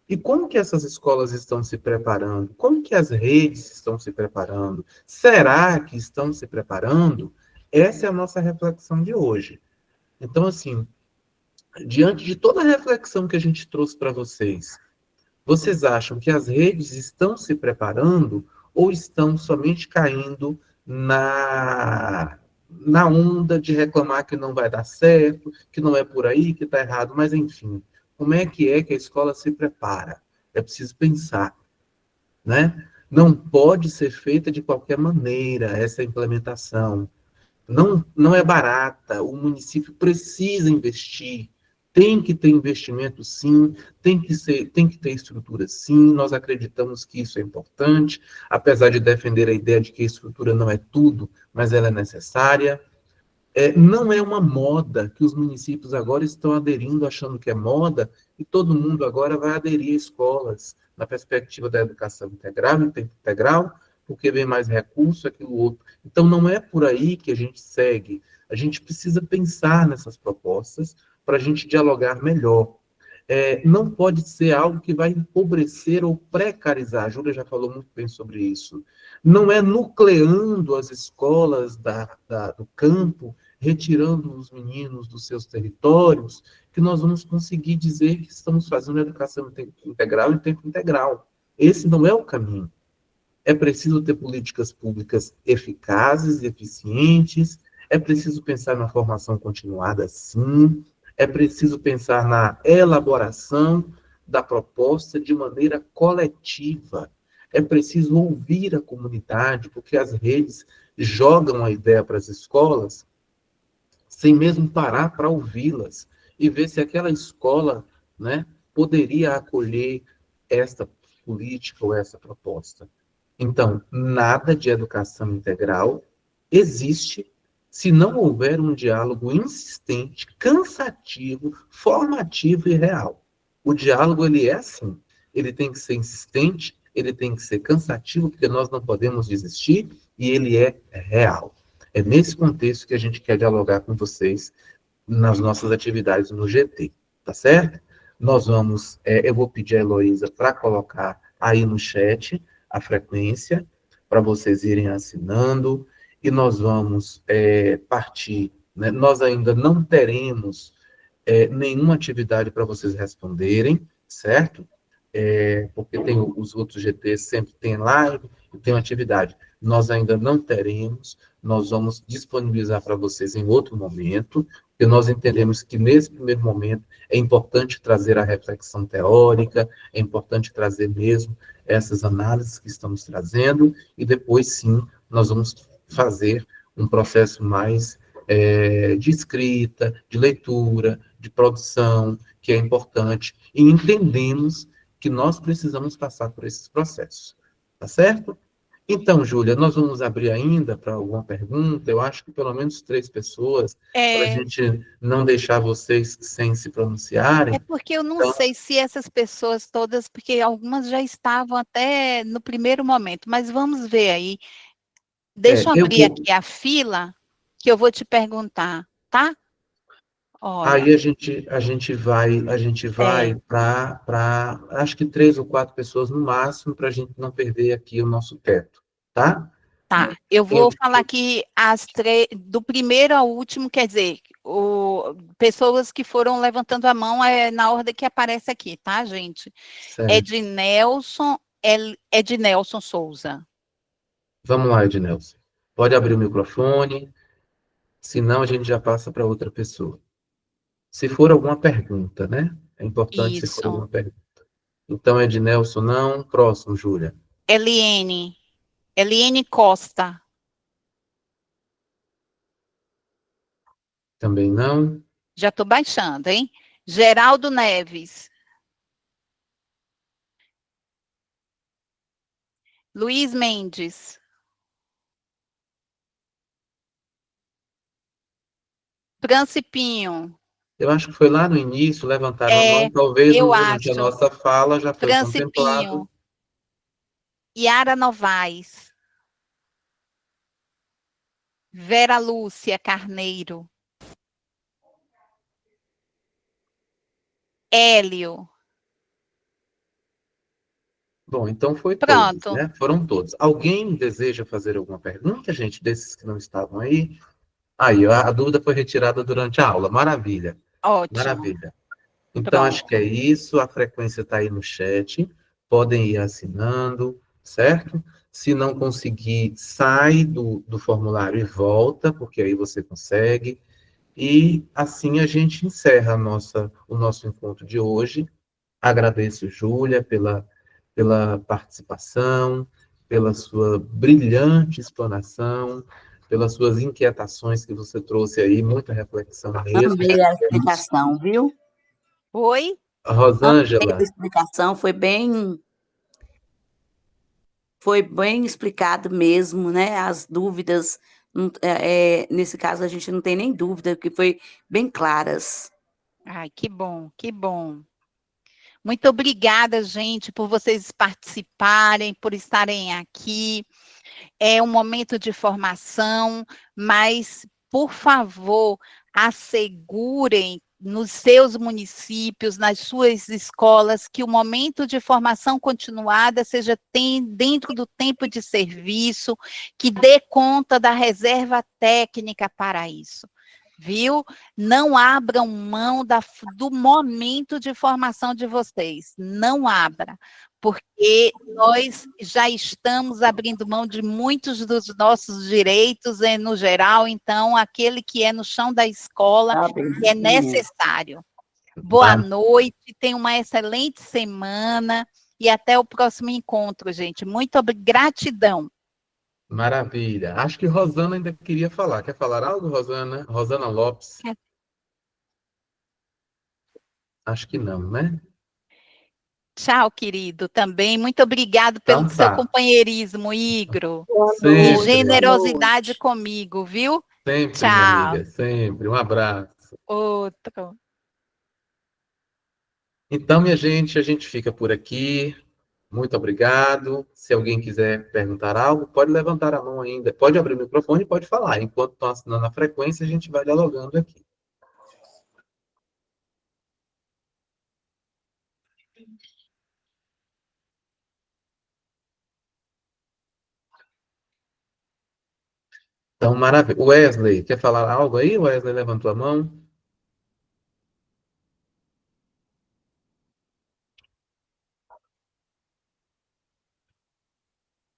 [SPEAKER 1] E como que essas escolas estão se preparando? Como que as redes estão se preparando? Será que estão se preparando? Essa é a nossa reflexão de hoje. Então, assim, diante de toda a reflexão que a gente trouxe para vocês, vocês acham que as redes estão se preparando ou estão somente caindo na onda de reclamar que não vai dar certo, que não é por aí, que está errado, mas enfim, como é que a escola se prepara? É preciso pensar, né? Não pode ser feita de qualquer maneira essa implementação. Não é barata, o município precisa investir, tem que ter investimento sim, tem que ter estrutura sim, nós acreditamos que isso é importante, apesar de defender a ideia de que a estrutura não é tudo, mas ela é necessária. Não é uma moda que os municípios agora estão aderindo, achando que é moda, e todo mundo agora vai aderir a escolas, na perspectiva da educação integral, em tempo integral, porque vem mais recurso, aquilo outro. Então, não é por aí que a gente segue. A gente precisa pensar nessas propostas para a gente dialogar melhor. Não pode ser algo que vai empobrecer ou precarizar. A Júlia já falou muito bem sobre isso. Não é nucleando as escolas do campo, retirando os meninos dos seus territórios, que nós vamos conseguir dizer que estamos fazendo educação integral em tempo integral. Esse não é o caminho. É preciso ter políticas públicas eficazes, eficientes, é preciso pensar na formação continuada, sim, é preciso pensar na elaboração da proposta de maneira coletiva. É preciso ouvir a comunidade, porque as redes jogam a ideia para as escolas sem mesmo parar para ouvi-las e ver se aquela escola, né, poderia acolher esta política ou essa proposta. Então, nada de educação integral existe se não houver um diálogo insistente, cansativo, formativo e real. O diálogo, ele é assim. ele tem que ser insistente, ele tem que ser cansativo, porque nós não podemos desistir, e ele é real. É nesse contexto que a gente quer dialogar com vocês nas nossas atividades no GT, tá certo? Nós vamos, eu vou pedir a Heloísa para colocar aí no chat a frequência, para vocês irem assinando, e nós vamos partir, né? Nós ainda não teremos nenhuma atividade para vocês responderem, certo? Porque tem os outros GTs sempre tem live e tem uma atividade. Nós ainda não teremos, nós vamos disponibilizar para vocês em outro momento, porque nós entendemos que nesse primeiro momento é importante trazer a reflexão teórica, é importante trazer mesmo essas análises que estamos trazendo, e depois sim nós vamos fazer um processo mais de escrita, de leitura, de produção, que é importante, e entendemos que nós precisamos passar por esses processos. Tá certo? Então, Júlia, nós vamos abrir ainda para alguma pergunta. Eu acho que pelo menos 3 pessoas, para a
[SPEAKER 2] É,
[SPEAKER 1] gente não deixar vocês sem se
[SPEAKER 2] é
[SPEAKER 1] pronunciarem.
[SPEAKER 2] porque eu não
[SPEAKER 1] Então,
[SPEAKER 2] sei se essas pessoas todas, porque algumas já estavam até no primeiro momento, mas vamos ver aí. Deixa eu
[SPEAKER 1] eu
[SPEAKER 2] abrir
[SPEAKER 1] vou.
[SPEAKER 2] aqui a fila, que eu vou te perguntar, tá? Olha,
[SPEAKER 1] Aí a gente vai
[SPEAKER 2] é,
[SPEAKER 1] para acho que 3 ou 4 pessoas no máximo, para a gente não perder aqui o nosso teto, tá?
[SPEAKER 2] tá. Eu vou falar aqui do primeiro ao último, quer dizer, pessoas que foram levantando a mão na ordem que aparece aqui, tá, gente?
[SPEAKER 1] Certo.
[SPEAKER 2] Ednelson Souza.
[SPEAKER 1] Vamos lá, Ednelson. Pode abrir o microfone, senão a gente já passa para outra pessoa. Se for alguma pergunta, né? É importante se for
[SPEAKER 2] Isso.
[SPEAKER 1] alguma pergunta. Então, Ednelson, não. Próximo, Júlia.
[SPEAKER 2] Eliene Costa.
[SPEAKER 1] Também não.
[SPEAKER 2] Já estou baixando, hein? Geraldo Neves. Luiz Mendes. Francipinho.
[SPEAKER 1] Eu acho que foi lá no início, levantaram a mão,
[SPEAKER 2] É,
[SPEAKER 1] talvez
[SPEAKER 2] eu
[SPEAKER 1] durante a
[SPEAKER 2] acho.
[SPEAKER 1] nossa fala já foi contemplado.
[SPEAKER 2] Francipinho. Yara Novaes. Vera Lúcia Carneiro. Hélio.
[SPEAKER 1] Bom, então foi todos,
[SPEAKER 2] Pronto.
[SPEAKER 1] né? Foram todos. Alguém deseja fazer alguma pergunta, gente, desses que não estavam aí? Aí, a dúvida foi retirada durante a aula. Maravilha.
[SPEAKER 2] Ótimo.
[SPEAKER 1] Maravilha. Então, acho que
[SPEAKER 2] Pronto.
[SPEAKER 1] é isso. A frequência está aí no chat. Podem ir assinando, certo? Se não conseguir, sai do formulário e volta, porque aí você consegue. E assim a gente encerra o nosso encontro de hoje. Agradeço, Júlia, pela participação, pela sua brilhante explanação, pelas suas inquietações que você trouxe aí, muita reflexão mesmo.
[SPEAKER 3] Amei a explicação, viu?
[SPEAKER 2] Oi?
[SPEAKER 3] Amei a
[SPEAKER 1] Rosângela,
[SPEAKER 3] explicação, foi bem explicado mesmo, né? As dúvidas, nesse caso a gente não tem nem dúvida, que foi bem claras.
[SPEAKER 2] Ai, que bom, que bom. Muito obrigada, gente, por vocês participarem, por estarem aqui. É um momento de formação, mas, por favor, assegurem nos seus municípios, nas suas escolas, que o momento de formação continuada seja dentro do tempo de serviço, que dê conta da reserva técnica para isso. Viu? Não abram mão do momento de formação de vocês. Não abra, porque nós já estamos abrindo mão de muitos dos nossos direitos, no geral, então, aquele que é no chão da escola
[SPEAKER 3] Sabe?
[SPEAKER 2] é necessário. Boa noite, tenha uma excelente semana e até o próximo encontro, gente. Muito gratidão.
[SPEAKER 1] maravilha. Acho que Rosana ainda queria falar. Quer falar algo, Rosana? Rosana Lopes? Acho que não, né?
[SPEAKER 2] Tchau, querido, também. Muito obrigado pelo
[SPEAKER 1] Então
[SPEAKER 2] seu
[SPEAKER 1] tá.
[SPEAKER 2] companheirismo, Igro,
[SPEAKER 3] Boa
[SPEAKER 2] e
[SPEAKER 3] noite,
[SPEAKER 1] Sempre,
[SPEAKER 3] boa
[SPEAKER 2] generosidade
[SPEAKER 3] noite.
[SPEAKER 2] comigo, viu?
[SPEAKER 1] sempre, minha
[SPEAKER 2] Tchau.
[SPEAKER 1] amiga, sempre. Um abraço.
[SPEAKER 2] Outro.
[SPEAKER 1] Então, minha gente, a gente fica por aqui. Muito obrigado. Se alguém quiser perguntar algo, pode levantar a mão ainda. Pode abrir o microfone e pode falar. Enquanto estão assinando a frequência, a gente vai dialogando aqui. Então, maravilha. Wesley, quer falar algo aí? Wesley levantou a mão.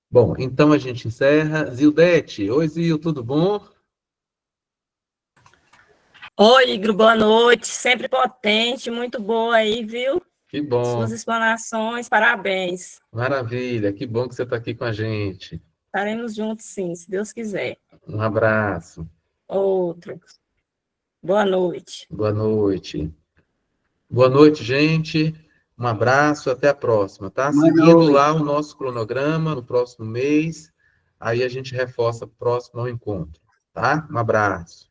[SPEAKER 1] Bom, então a gente encerra. Zildete, oi Zil, tudo bom?
[SPEAKER 4] Oi, Igor, boa noite. Sempre potente, muito boa aí, viu?
[SPEAKER 1] Que bom,
[SPEAKER 4] Suas explanações, parabéns.
[SPEAKER 1] maravilha, que bom que você está aqui com a gente.
[SPEAKER 4] Estaremos juntos, sim, se Deus quiser.
[SPEAKER 1] Um abraço.
[SPEAKER 4] Outro. Boa noite.
[SPEAKER 1] Boa noite. Boa noite, gente. Um abraço, até a próxima, tá? Seguindo lá o nosso cronograma no próximo mês, aí a gente reforça próximo ao encontro, tá? Um abraço.